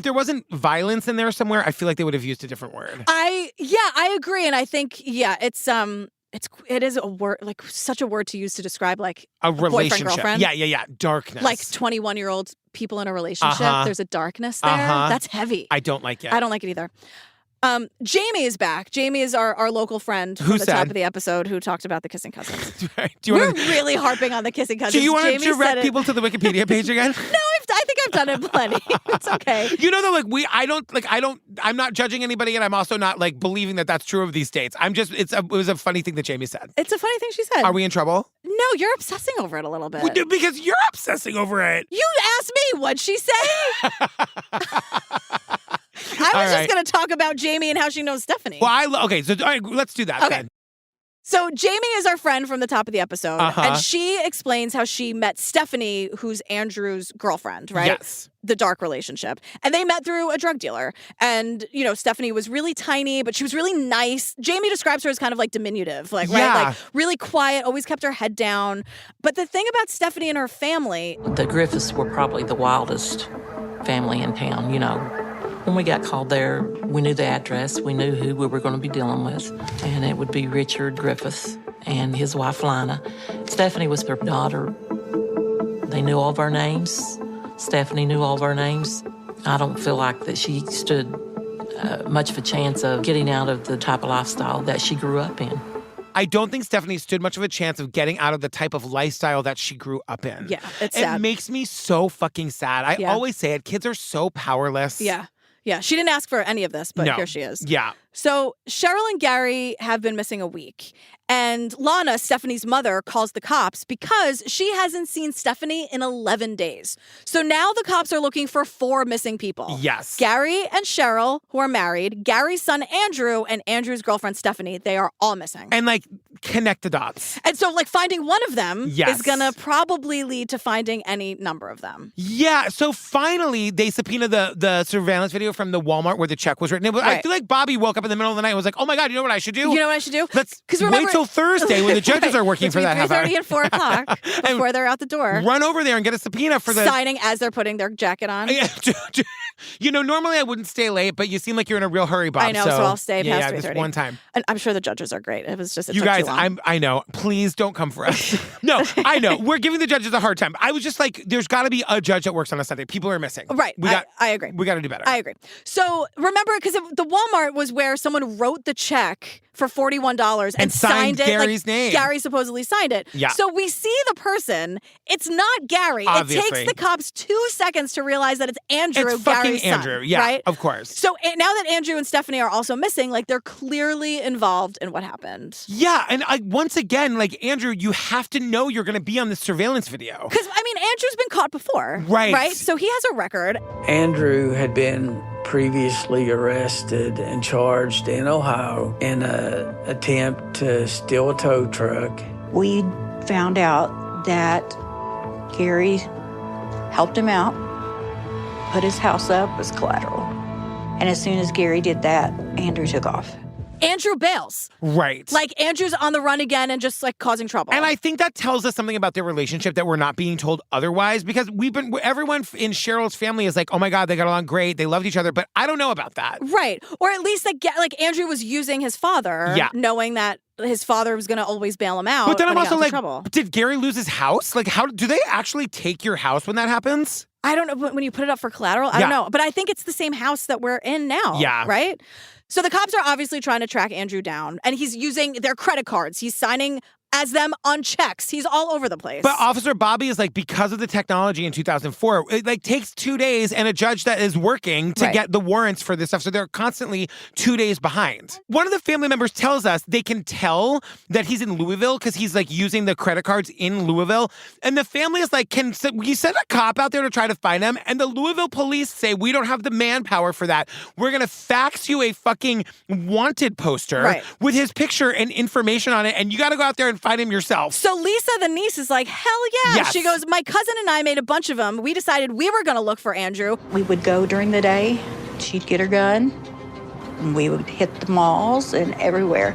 there wasn't violence in there somewhere, I feel like they would have used a different word. I agree, and I think it is a word, like, such a word to use to describe, like, a relationship. Boyfriend, girlfriend. Yeah. Darkness. Like 21-year-old people in a relationship. There's a darkness there. That's heavy. I don't like it. I don't like it either. Jamie is back. Jamie is our local friend from the top of the episode who talked about the kissing cousins. We're really harping on the kissing cousins. Do you want to direct people to the Wikipedia page again? No, I think I've done it plenty. It's okay. You know, though, I'm not judging anybody, and I'm also not, like, believing that that's true of these states. It was a funny thing that Jamie said. It's a funny thing she said. Are we in trouble? No, you're obsessing over it a little bit. Because you're obsessing over it. You asked me, what'd she say? I was just going to talk about Jamie and how she knows Stephanie. Well, okay, so all right, let's do that then. So Jamie is our friend from the top of the episode, and she explains how she met Stephanie, who's Andrew's girlfriend, right? Yes. The dark relationship. And they met through a drug dealer. And, you know, Stephanie was really tiny, but she was really nice. Jamie describes her as kind of, like, diminutive, like, right? Like, really quiet, always kept her head down. But the thing about Stephanie and her family... The Griffiths were probably the wildest family in town, you know. When we got called there, we knew the address. We knew who we were going to be dealing with. And it would be Richard Griffith and his wife, Lina. Stephanie was their daughter. They knew all of our names. Stephanie knew all of our names. I don't feel like that she stood much of a chance of getting out of the type of lifestyle that she grew up in. I don't think Stephanie stood much of a chance of getting out of the type of lifestyle that she grew up in. Yeah, it's sad. It makes me so fucking sad. I always say it. Kids are so powerless. Yeah. Yeah, she didn't ask for any of this, but here she is. Yeah. So Cheryl and Gary have been missing a week. And Lana, Stephanie's mother, calls the cops because she hasn't seen Stephanie in 11 days. So now the cops are looking for 4 missing people. Yes. Gary and Cheryl, who are married, Gary's son Andrew, and Andrew's girlfriend Stephanie. They are all missing. And, like, connect the dots. And so, like, finding one of them is going to probably lead to finding any number of them. Yeah. So finally, they subpoena the surveillance video from the Walmart where the check was written. I feel like Bobby woke up in the middle of the night and was like, oh my God, you know what I should do? You know what I should do? Let's wait till Thursday when the judges are working for that half hour. 3:30 and 4 o'clock before they're out the door. Run over there and get a subpoena for the... Signing as they're putting their jacket on. You know, normally I wouldn't stay late, but you seem like you're in a real hurry, Bob. I know, so I'll stay past 3:30. This one time. And I'm sure the judges are great. It was just, it you took guys, too long. I know. Please don't come for us. No, I know. We're giving the judges a hard time. I was just like, there's got to be a judge that works on a Sunday. People are missing. Right. I agree. We got to do better. I agree. So remember, because the Walmart was where someone wrote the check for $41 and signed it. Gary's name. Gary supposedly signed it. Yeah. So we see the person. It's not Gary. Obviously. It takes the cops 2 seconds to realize that it's Andrew, it's fucking Gary's Andrew. son, Yeah, right? Of course. So now that Andrew and Stephanie are also missing, like, they're clearly involved in what happened. Yeah, and once again, like, Andrew, you have to know you're going to be on this surveillance video. Because, I mean, Andrew's been caught before. Right. Right? So he has a record. Andrew had been previously arrested and charged in Ohio in an attempt to steal a tow truck. We found out that Gary helped him out, put his house up as collateral. And as soon as Gary did that, Andrew took off. Andrew bails. Right. Like, Andrew's on the run again and just, like, causing trouble. And I think that tells us something about their relationship that we're not being told otherwise, because everyone in Cheryl's family is like, oh my God, they got along great. They loved each other. But I don't know about that. Right. Or at least, like Andrew was using his father, knowing that his father was going to always bail him out. But then I'm also like, trouble. Did Gary lose his house? Like, how do they actually take your house when that happens? I don't know. When you put it up for collateral, I don't know. But I think it's the same house that we're in now. Yeah. Right? So the cops are obviously trying to track Andrew down, and he's using their credit cards. He's signing as them on checks. He's all over the place. But Officer Bobby is like, because of the technology in 2004, it like takes 2 days and a judge that is working to get the warrants for this stuff. So they're constantly 2 days behind. One of the family members tells us they can tell that he's in Louisville because he's like using the credit cards in Louisville. And the family is like, can you send a cop out there to try to find him? And the Louisville police say, we don't have the manpower for that. We're going to fax you a fucking wanted poster with his picture and information on it. And you got to go out there and find him yourself. So Lisa, the niece, is like, hell yeah. Yes. She goes, my cousin and I made a bunch of them. We decided we were going to look for Andrew. We would go during the day. She'd get her gun. And we would hit the malls and everywhere.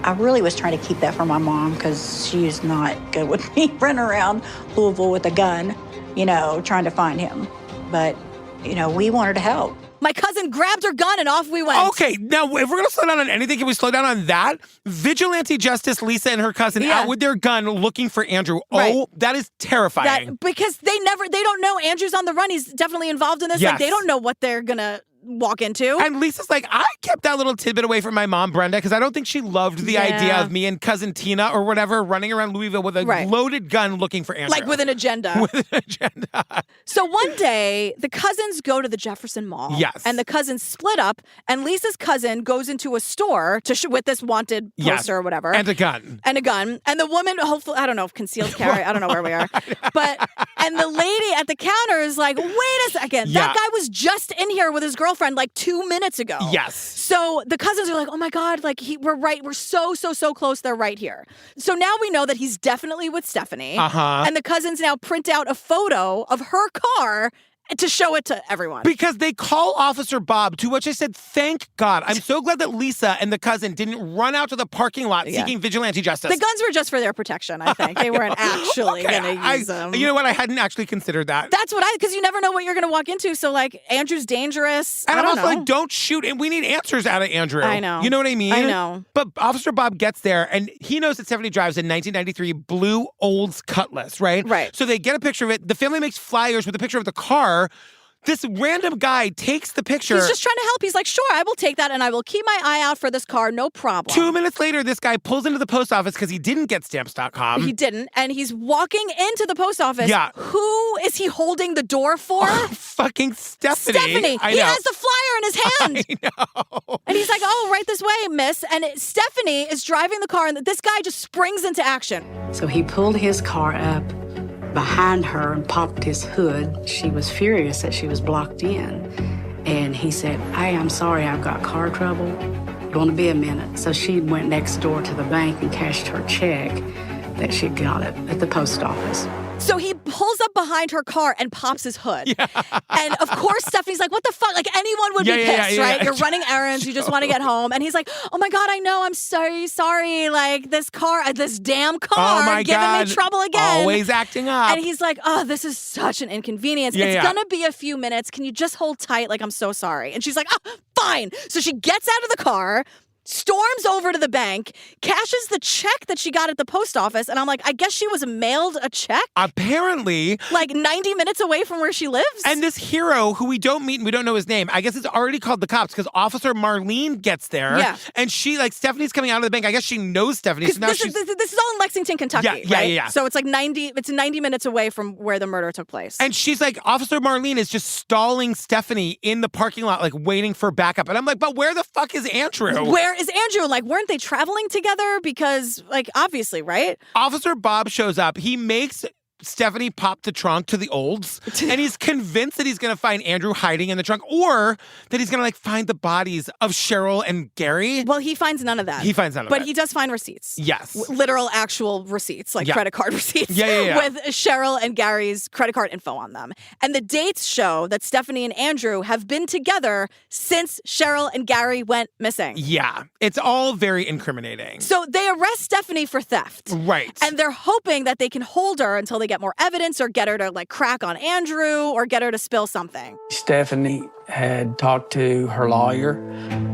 I really was trying to keep that from my mom because she's not good with me running around Louisville with a gun, trying to find him. But, we wanted to help. My cousin grabbed her gun and off we went. Okay, now if we're going to slow down on anything, can we slow down on that? Vigilante Justice Lisa and her cousin out with their gun looking for Andrew. Right. Oh, that is terrifying. Because they don't know Andrew's on the run. He's definitely involved in this. Yes. Like, they don't know what they're going to walk into. And Lisa's like, I kept that little tidbit away from my mom, Brenda, because I don't think she loved the idea of me and cousin Tina or whatever running around Louisville with a loaded gun looking for Andrew. Like with an agenda. With an agenda. So one day, the cousins go to the Jefferson Mall. Yes. And the cousins split up, and Lisa's cousin goes into a store with this wanted poster or whatever. And a gun. And the woman, hopefully, I don't know if concealed carry, I don't know where we are. And the lady at the counter is like, wait a second, that guy was just in here with his girlfriend like 2 minutes ago. Yes. So the cousins are like, oh my God, like we're right. We're so close. They're right here. So now we know that he's definitely with Stephanie. Uh-huh. And the cousins now print out a photo of her car to show it to everyone. Because they call Officer Bob, to which I said, thank God. I'm so glad that Lisa and the cousin didn't run out to the parking lot seeking vigilante justice. The guns were just for their protection, I think. They weren't actually going to use them. You know what? I hadn't actually considered that. That's what because you never know what you're going to walk into. So, like, Andrew's dangerous. And I don't I'm also know. like, don't shoot. And we need answers out of Andrew. I know. You know what I mean? I know. But Officer Bob gets there, and he knows that Stephanie drives a 1993 blue Olds Cutlass, right? Right. So they get a picture of it. The family makes flyers with a picture of the car. This random guy takes the picture. He's just trying to help. He's like, sure, I will take that, and I will keep my eye out for this car, no problem. 2 minutes later, this guy pulls into the post office because he didn't get stamps.com. He didn't, and he's walking into the post office. Yeah. Who is he holding the door for? Fucking Stephanie. Stephanie. He has the flyer in his hand. I know. And he's like, oh, right this way, miss. And Stephanie is driving the car, and this guy just springs into action. So he pulled his car up behind her and popped his hood. She was furious that she was blocked in. And he said, hey, I'm sorry, I've got car trouble. Going to be a minute. So she went next door to the bank and cashed her check that she got at the post office. So he pulls up behind her car and pops his hood. Yeah. And of course, Stephanie's like, what the fuck? Like, anyone would be pissed, right? You're running errands. You just want to get home. And he's like, oh my God, I know. I'm so sorry. Like, this damn car giving me trouble again. Always acting up. And he's like, oh, this is such an inconvenience. It's going to be a few minutes. Can you just hold tight? Like, I'm so sorry. And she's like, oh, fine. So she gets out of the car, storms over to the bank, cashes the check that she got at the post office. And I'm like, I guess she was mailed a check? Apparently. Like 90 minutes away from where she lives? And this hero, who we don't meet and we don't know his name, I guess it's already called the cops because Officer Marlene gets there. Yeah. And she, like, Stephanie's coming out of the bank. I guess she knows Stephanie. So now this is all in Lexington, Kentucky, right? So it's like 90 minutes away from where the murder took place. And she's like, Officer Marlene is just stalling Stephanie in the parking lot, like, waiting for backup. And I'm like, but where the fuck is Andrew? Where is Andrew? Like, weren't they traveling together? Because, like, obviously, right? Officer Bob shows up. He makes Stephanie popped the trunk to the olds, and he's convinced that he's going to find Andrew hiding in the trunk, or that he's going to like find the bodies of Cheryl and Gary. Well, he finds none of that. He finds none of it. But he does find receipts. Yes. Literal, actual receipts, like credit card receipts. With Cheryl and Gary's credit card info on them. And the dates show that Stephanie and Andrew have been together since Cheryl and Gary went missing. Yeah. It's all very incriminating. So they arrest Stephanie for theft. Right. And they're hoping that they can hold her until they get more evidence or get her to like crack on Andrew or get her to spill something. Stephanie had talked to her lawyer,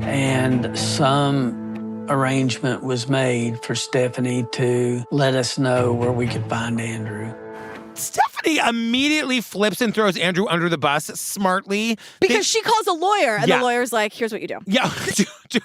and some arrangement was made for Stephanie to let us know where we could find Andrew. Stephanie immediately flips and throws Andrew under the bus smartly. Because she calls a lawyer, and the lawyer's like, here's what you do. Yeah.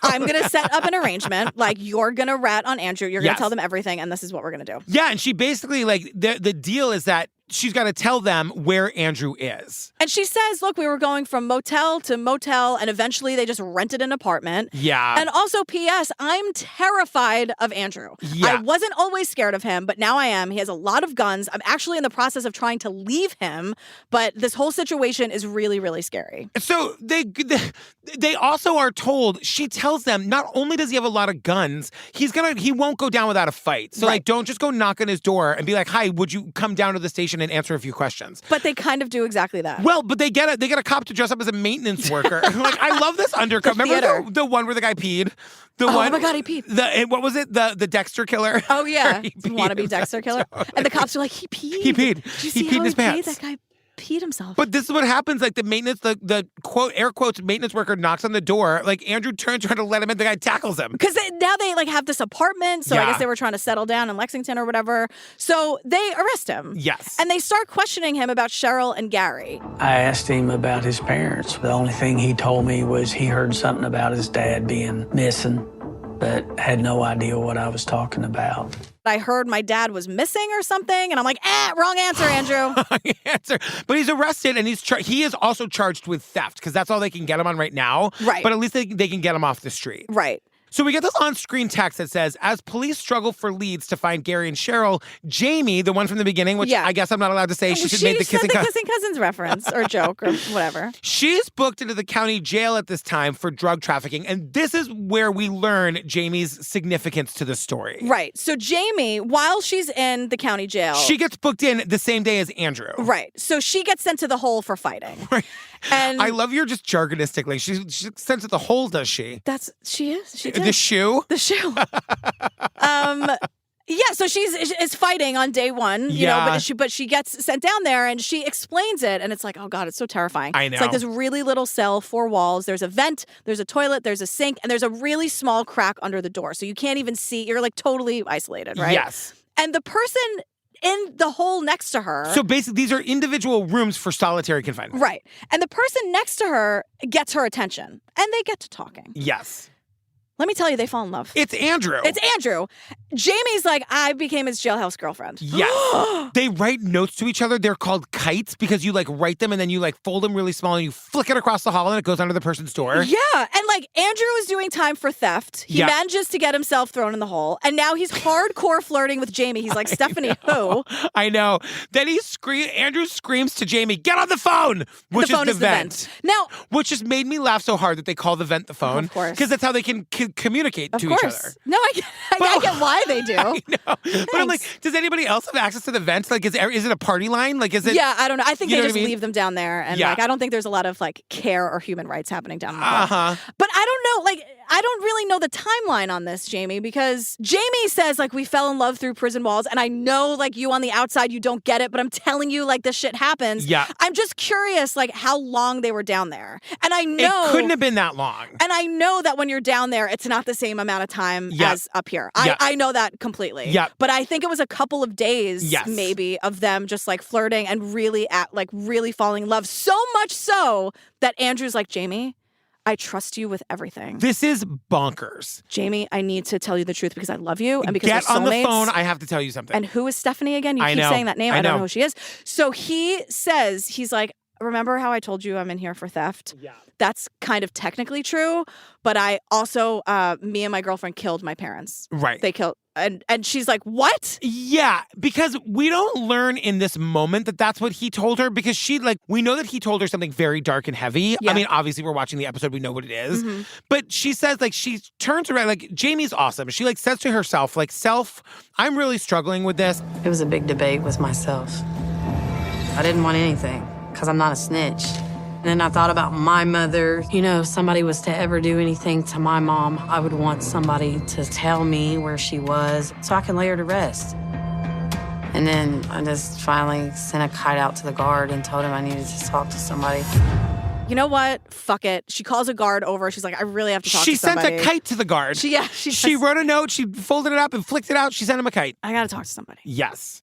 I'm going to set up an arrangement. Like, you're going to rat on Andrew. You're going to tell them everything, and this is what we're going to do. Yeah, and she basically, like, the deal is that she's got to tell them where Andrew is. And she says, look, we were going from motel to motel, and eventually they just rented an apartment. Yeah. And also, P.S., I'm terrified of Andrew. Yeah. I wasn't always scared of him, but now I am. He has a lot of guns. I'm actually in the process of trying to leave him, but this whole situation is really, really scary. So they also are told, she tells them, not only does he have a lot of guns, he won't go down without a fight. So like, don't just go knock on his door and be like, hi, would you come down to the station and answer a few questions? But they kind of do exactly that. Well, but they get a cop to dress up as a maintenance worker. Like, I love this undercover. Remember the one where the guy peed? Oh my God, he peed. What was it? The Dexter killer? Oh yeah, wannabe Dexter killer. And the cops are like, he peed. He peed. Did you see he peed in his pants. That guy peed himself. But this is what happens. Like the maintenance, the quote, air quotes, maintenance worker knocks on the door. Like Andrew turns trying to let him in. The guy tackles him. Because now they like have this apartment. So I guess they were trying to settle down in Lexington or whatever. So they arrest him. Yes. And they start questioning him about Cheryl and Gary. I asked him about his parents. The only thing he told me was he heard something about his dad being missing, but had no idea what I was talking about. I heard my dad was missing or something, and I'm like, wrong answer, Andrew. Wrong answer. But he's arrested, and he is also charged with theft, because that's all they can get him on right now. Right. But at least they can get him off the street. Right. So we get this on-screen text that says, as police struggle for leads to find Gary and Cheryl, Jamie, the one from the beginning, which I guess I'm not allowed to say, she made the kissing cousins reference or joke or whatever. She's booked into the county jail at this time for drug trafficking, and this is where we learn Jamie's significance to the story. Right. So Jamie, while she's in the county jail, she gets booked in the same day as Andrew. Right. So she gets sent to the hole for fighting. Right. And I love your just jargonistic. Like she's sent to the hole, does she? She is. She did. The shoe? The shoe. Yeah, so is fighting on day one, you know, but she gets sent down there and she explains it, and it's like, oh God, it's so terrifying. I know. It's like this really little cell, 4 walls. There's a vent, there's a toilet, there's a sink, and there's a really small crack under the door. So you can't even see. You're like totally isolated, right? Yes. And the person in the hole next to her. So basically, these are individual rooms for solitary confinement. Right. And the person next to her gets her attention, and they get to talking. Yes. Let me tell you, they fall in love. It's Andrew. It's Andrew. Jamie's like, I became his jailhouse girlfriend. Yes. They write notes to each other. They're called kites because you like write them and then you like fold them really small and you flick it across the hall and it goes under the person's door. Yeah. And like Andrew is doing time for theft. He manages to get himself thrown in the hole. And now he's hardcore flirting with Jamie. He's like, Stephanie, who? I know. Then Andrew screams to Jamie, get on the phone, which the phone is the vent. Now, which just made me laugh so hard that they call the vent the phone. Of course. Because that's how they can communicate to each other. No, I get why they do. I know. But I'm like, does anybody else have access to the vents? Like, is it a party line? Like, is it? Yeah, I don't know. I think they just leave them down there. And like, I don't think there's a lot of like care or human rights happening down there. But I don't know. Like, I don't really know the timeline on this, Jamie, because Jamie says like we fell in love through prison walls. And I know like you on the outside, you don't get it, but I'm telling you like this shit happens. Yeah. I'm just curious like how long they were down there. And I know. It couldn't have been that long. And I know that when you're down there, it's not the same amount of time as up here. I know that completely. Yeah. But I think it was a couple of days maybe of them just like flirting and really falling in love. So much so that Andrew's like, Jamie, I trust you with everything. This is bonkers. Jamie, I need to tell you the truth because I love you and because Get we're soulmates. on the phone. I have to tell you something. And who is Stephanie again? You keep saying that name. I don't know who she is. So he says, he's like, remember how I told you I'm in here for theft? Yeah. That's kind of technically true, but I also, me and my girlfriend killed my parents. Right. They killed, and she's like, what? Yeah, because we don't learn in this moment that that's what he told her, because we know that he told her something very dark and heavy. Yeah. I mean, obviously we're watching the episode, we know what it is. But she says, like, she turns around, like, Jamie's awesome. She, like, says to herself, like, I'm really struggling with this. It was a big debate with myself. I didn't want anything because I'm not a snitch. And then I thought about my mother. You know, if somebody was to ever do anything to my mom, I would want somebody to tell me where she was so I can lay her to rest. And then I just finally sent a kite out to the guard and told him I needed to talk to somebody. You know what? Fuck it. She calls a guard over. She's like, I really have to talk to somebody. She sent a kite to the guard. She wrote a note. She folded it up and flicked it out. She sent him a kite. I got to talk to somebody. Yes.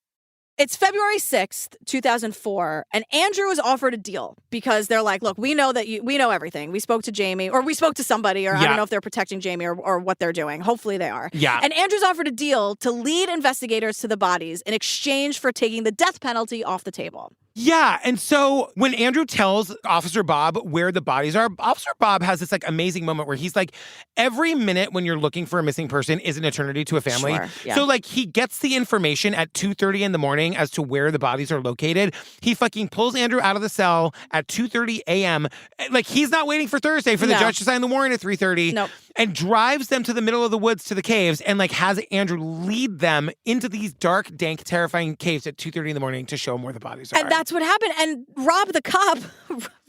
It's February 6th, 2004, and Andrew is offered a deal because they're like, look, we know everything. We spoke to Jamie, or we spoke to somebody, or I don't know if they're protecting Jamie or what they're doing. Hopefully they are. Yeah. And Andrew's offered a deal to lead investigators to the bodies in exchange for taking the death penalty off the table. Yeah, and so when Andrew tells Officer Bob where the bodies are, Officer Bob has this, like, amazing moment where he's like, every minute when you're looking for a missing person is an eternity to a family. Sure, yeah. So, like, he gets the information at 2:30 in the morning as to where the bodies are located. He fucking pulls Andrew out of the cell at 2:30 a.m. Like, he's not waiting for Thursday for the judge to sign the warrant at 3:30. Nope. And drives them to the middle of the woods to the caves and, like, has Andrew lead them into these dark, dank, terrifying caves at 2:30 in the morning to show them where the bodies are. And that's what happened. And Rob the cop,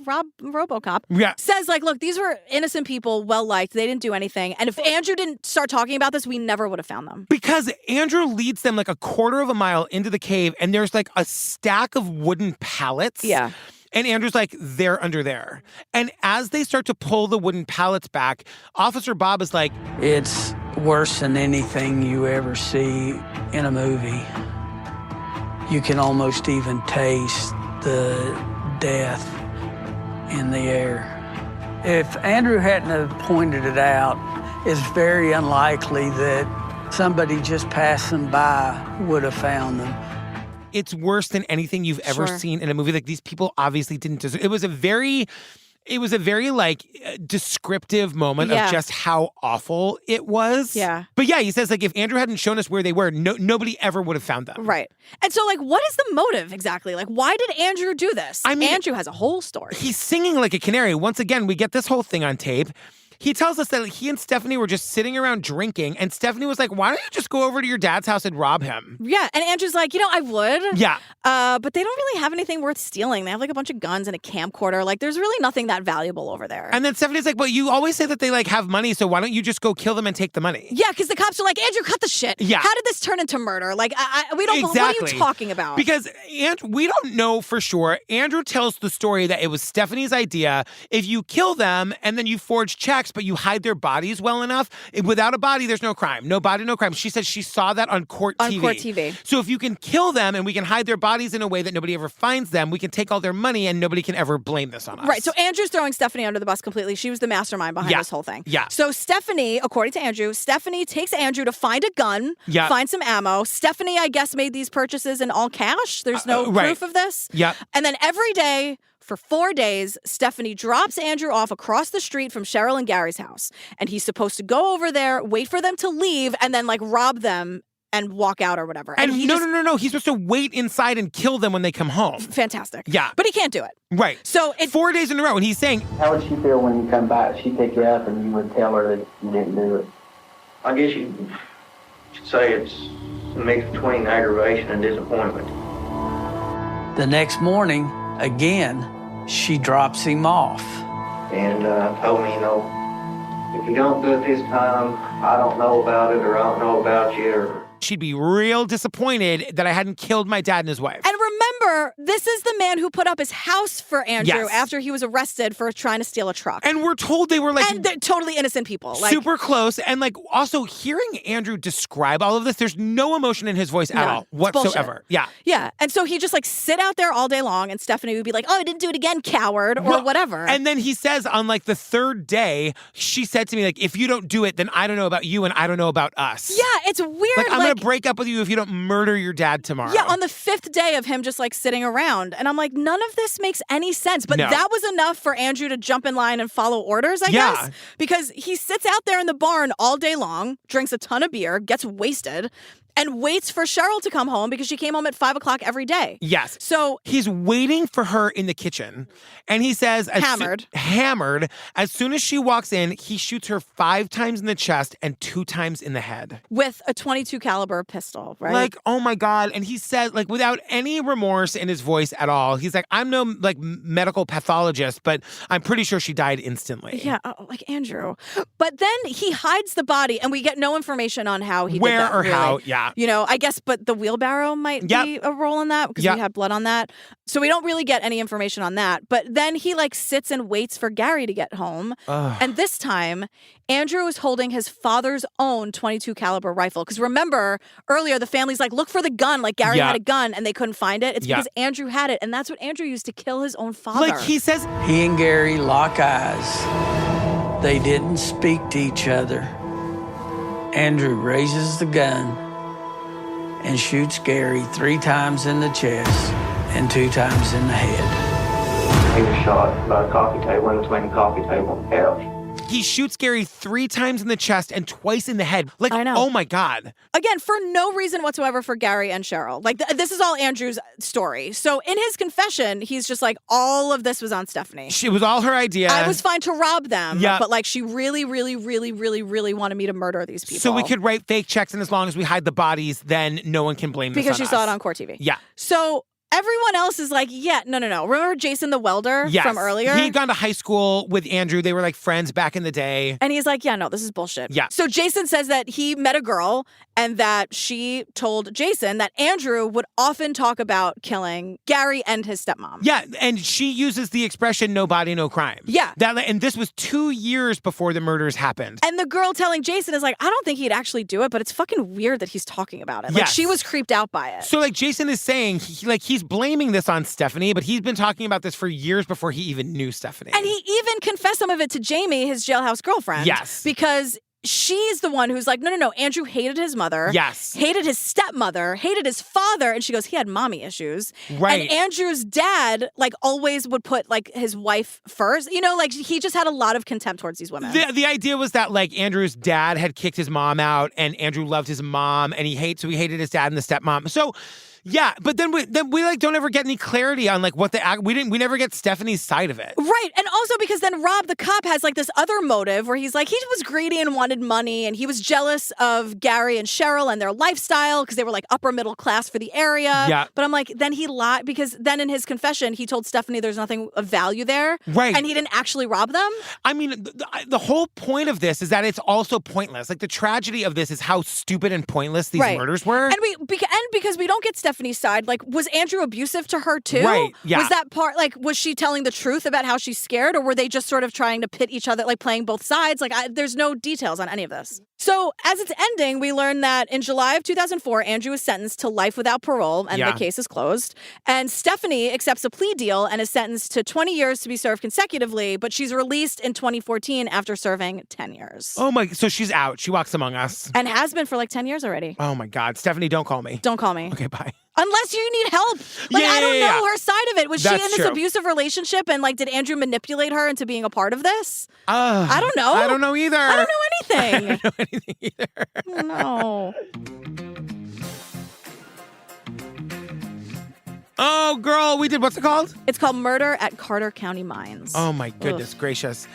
Rob RoboCop, says, like, look, these were innocent people, well-liked. They didn't do anything. And if Andrew didn't start talking about this, we never would have found them. Because Andrew leads them like a quarter of a mile into the cave, and there's, like, a stack of wooden pallets. Yeah. And Andrew's like, they're under there. And as they start to pull the wooden pallets back, Officer Bob is like, it's worse than anything you ever see in a movie. You can almost even taste the death in the air. If Andrew hadn't have pointed it out, it's very unlikely that somebody just passing by would have found them. It's worse than anything you've ever seen in a movie. Like, these people obviously didn't deserve. It was a very like descriptive moment of just how awful it was. Yeah. But yeah, he says, like, if Andrew hadn't shown us where they were, nobody ever would have found them. Right. And so, like, what is the motive exactly? Like, why did Andrew do this? I mean, Andrew has a whole story. He's singing like a canary. Once again, we get this whole thing on tape. He tells us that he and Stephanie were just sitting around drinking, and Stephanie was like, why don't you just go over to your dad's house and rob him? Yeah, and Andrew's like, I would. Yeah. But they don't really have anything worth stealing. They have, like, a bunch of guns and a camcorder. Like, there's really nothing that valuable over there. And then Stephanie's like, well, you always say that they, like, have money, so why don't you just go kill them and take the money? Yeah, because the cops are like, Andrew, cut the shit. Yeah. How did this turn into murder? Like, we don't. Exactly. What are you talking about? Because we don't know for sure. Andrew tells the story that it was Stephanie's idea. If you kill them and then you forge checks, but you hide their bodies well enough, without a body, there's no crime. No body, no crime. She said she saw that on court TV. On court TV. So if you can kill them and we can hide their bodies in a way that nobody ever finds them, we can take all their money and nobody can ever blame this on us. Right. So Andrew's throwing Stephanie under the bus completely. She was the mastermind behind this whole thing. Yeah. So Stephanie, according to Andrew, Stephanie takes Andrew to find a gun, find some ammo. Stephanie, I guess, made these purchases in all cash. There's no proof of this. Yeah. And then every day, for 4 days, Stephanie drops Andrew off across the street from Cheryl and Gary's house. And he's supposed to go over there, wait for them to leave, and then, like, rob them and walk out or whatever. And no. He's supposed to wait inside and kill them when they come home. Fantastic. Yeah. But he can't do it. Right. So 4 days in a row, and he's saying, how would she feel when you come back? She'd pick you up and you would tell her that you didn't do it. I guess you could say it's a mix between aggravation and disappointment. The next morning, again, she drops him off. And told me, if you don't do it this time, I don't know about it, or I don't know about you, or... She'd be real disappointed that I hadn't killed my dad and his wife. And remember, this is the man who put up his house for Andrew after he was arrested for trying to steal a truck. And we're told they were, like... And they're totally innocent people. Super close. And, like, also hearing Andrew describe all of this, there's no emotion in his voice at all whatsoever. Yeah. Yeah. And so he just, like, sit out there all day long, and Stephanie would be like, I didn't do it again, coward, or whatever. And then he says on, like, the third day, she said to me, like, if you don't do it, then I don't know about you and I don't know about us. Yeah, it's weird. Like, I'm going to break up with you if you don't murder your dad tomorrow. Yeah, on the 5th day of him just, like, sitting around. And I'm like, none of this makes any sense. But that was enough for Andrew to jump in line and follow orders, I guess. Because he sits out there in the barn all day long, drinks a ton of beer, gets wasted, and waits for Cheryl to come home because she came home at 5 o'clock every day. Yes. So he's waiting for her in the kitchen. And he says, hammered. As soon as she walks in, he shoots her 5 times in the chest and 2 times in the head. With a .22 caliber pistol, right? Like, oh my God. And he said, like, without any remorse in his voice at all, he's like, I'm no, like, medical pathologist, but I'm pretty sure she died instantly. Yeah, like Andrew. But then he hides the body, and we get no information on how he did that. Where or really. how, yeah. You know, I guess, but the wheelbarrow might be a role in that because we had blood on that. So we don't really get any information on that. But then he like sits and waits for Gary to get home. And this time, Andrew is holding his father's own .22 caliber rifle. Because remember, earlier the family's like, look for the gun. Like Gary had a gun and they couldn't find it. It's because Andrew had it. And that's what Andrew used to kill his own father. Like he says, he and Gary lock eyes. They didn't speak to each other. Andrew raises the gun and shoots Gary 3 times in the chest and 2 times in the head. He was shot by a coffee table, in between the coffee table and the couch. He shoots Gary 3 times in the chest and twice in the head. Like, I know. Oh my God. Again, for no reason whatsoever for Gary and Cheryl. Like, this is all Andrew's story. So in his confession, he's just like, all of this was on Stephanie. It was all her idea. I was fine to rob them. But like, she really, really, really, really, really wanted me to murder these people. So we could write fake checks, and as long as we hide the bodies, then no one can blame this on us. Because she saw it on Court TV. Yeah. So everyone else is like, no. Remember Jason the welder from earlier? He'd gone to high school with Andrew. They were like friends back in the day. And he's like, no, this is bullshit. Yeah. So Jason says that he met a girl and that she told Jason that Andrew would often talk about killing Gary and his stepmom. Yeah, and she uses the expression, no body, no crime. Yeah. And this was 2 years before the murders happened. And the girl telling Jason is like, I don't think he'd actually do it, but it's fucking weird that he's talking about it. Like, she was creeped out by it. So like Jason is saying, he's blaming this on Stephanie, but he's been talking about this for years before he even knew Stephanie. And he even confessed some of it to Jamie, his jailhouse girlfriend. Yes. Because she's the one who's like, no, Andrew hated his mother. Yes. Hated his stepmother, hated his father. And she goes, he had mommy issues. Right. And Andrew's dad, like, always would put, like, his wife first. You know, like, he just had a lot of contempt towards these women. The idea was that, like, Andrew's dad had kicked his mom out, and Andrew loved his mom, and he hated his dad and the stepmom. So, yeah, but then we like don't ever get any clarity on like what we never get Stephanie's side of it. Right. And also because then Rob the cop has like this other motive where he's like, he was greedy and wanted money, and he was jealous of Gary and Cheryl and their lifestyle because they were like upper middle class for the area. Yeah. But I'm like, then he lied because then in his confession he told Stephanie there's nothing of value there. Right. And he didn't actually rob them. I mean, the whole point of this is that it's also pointless. Like the tragedy of this is how stupid and pointless these murders were. And because we don't get Stephanie's side, like, was Andrew abusive to her too? Right, yeah. Was that part, like, was she telling the truth about how she's scared, or were they just sort of trying to pit each other, like playing both sides? Like, there's no details on any of this. So as it's ending, we learn that in July of 2004, Andrew was sentenced to life without parole, and the case is closed. And Stephanie accepts a plea deal and is sentenced to 20 years to be served consecutively, but she's released in 2014 after serving 10 years. Oh my, so she's out. She walks among us. And has been for like 10 years already. Oh my God. Stephanie, don't call me. Don't call me. Okay, bye. Unless you need help. Like, I don't know her side of it. Was she in this true. abusive relationship, and like, did Andrew manipulate her into being a part of this? I don't know. I don't know either. I don't know anything. I don't know anything either. Oh, no. Oh, girl, we did, what's it called? It's called Murder at Carter County Mines. Oh, my goodness gracious.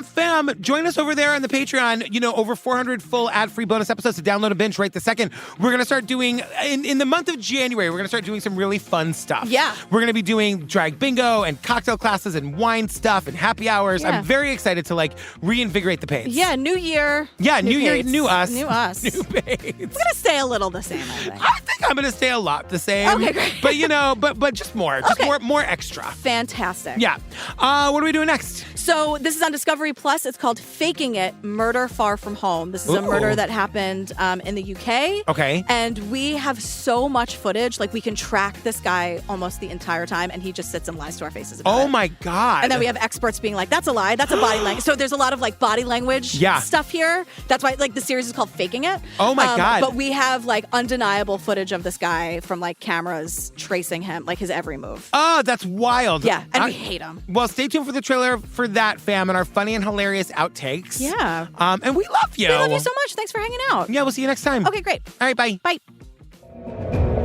Fam, join us over there on the Patreon. You know, over 400 full ad-free bonus episodes to download and binge right this second. We're going to start doing, in the month of January, we're going to start doing some really fun stuff. Yeah. We're going to be doing drag bingo and cocktail classes and wine stuff and happy hours. Yeah. I'm very excited to, like, reinvigorate the pace. Yeah, new year. Yeah, new year, pace. new us. New us. New pace. We're going to stay a little the same, I think. I think I'm going to stay a lot the same. Okay, great. But, you know, but just more. Just more extra. Fantastic. Yeah. What are we doing next? So this is on Discovery Plus. It's called Faking It, Murder Far From Home. This is a murder that happened in the UK. Okay. And we have so much footage. Like, we can track this guy almost the entire time, and he just sits and lies to our faces about it. Oh, my God. And then we have experts being like, that's a lie. That's a body language. So there's a lot of, like, body language stuff here. That's why, like, the series is called Faking It. Oh, my God. But we have, like, undeniable footage of this guy from, like, cameras tracing him, like his every move. Oh, that's wild. Yeah, and we hate him. Well, stay tuned for the trailer for that, fam, and our funny and hilarious outtakes. Yeah. And we love you. We love you so much. Thanks for hanging out. Yeah, we'll see you next time. Okay, great. All right, bye. Bye.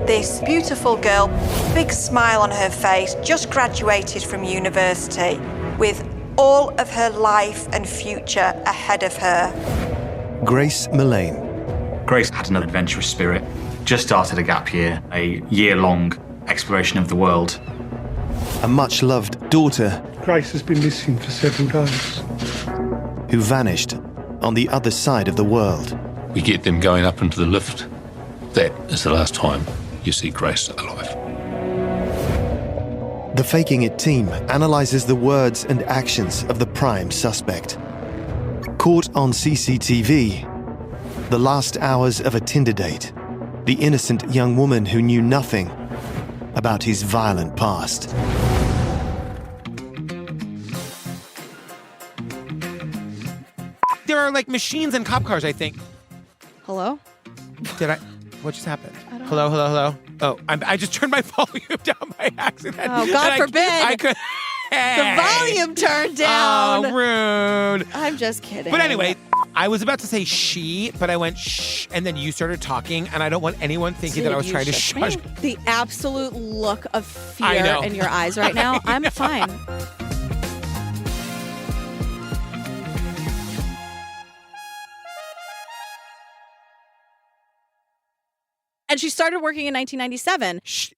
This beautiful girl, big smile on her face, just graduated from university with all of her life and future ahead of her. Grace Mullane. Grace had an adventurous spirit, just started a gap year, a year-long exploration of the world. A much-loved daughter. Grace has been missing for several days. Who vanished on the other side of the world. We get them going up into the lift. That is the last time you see Grace alive. The Faking It team analyzes the words and actions of the prime suspect. Caught on CCTV, the last hours of a Tinder date, the innocent young woman who knew nothing about his violent past. There are like machines in cop cars, I think. Hello? What just happened? Hello? Oh, I just turned my volume down by accident. Oh, God forbid. I could. The volume turned down. Oh, rude. I'm just kidding. But anyway, I was about to say she, but I went shh, and then you started talking, and I don't want anyone thinking that I was trying to shush. The absolute look of fear in your eyes right now. I'm fine. And she started working in 1997. Shh.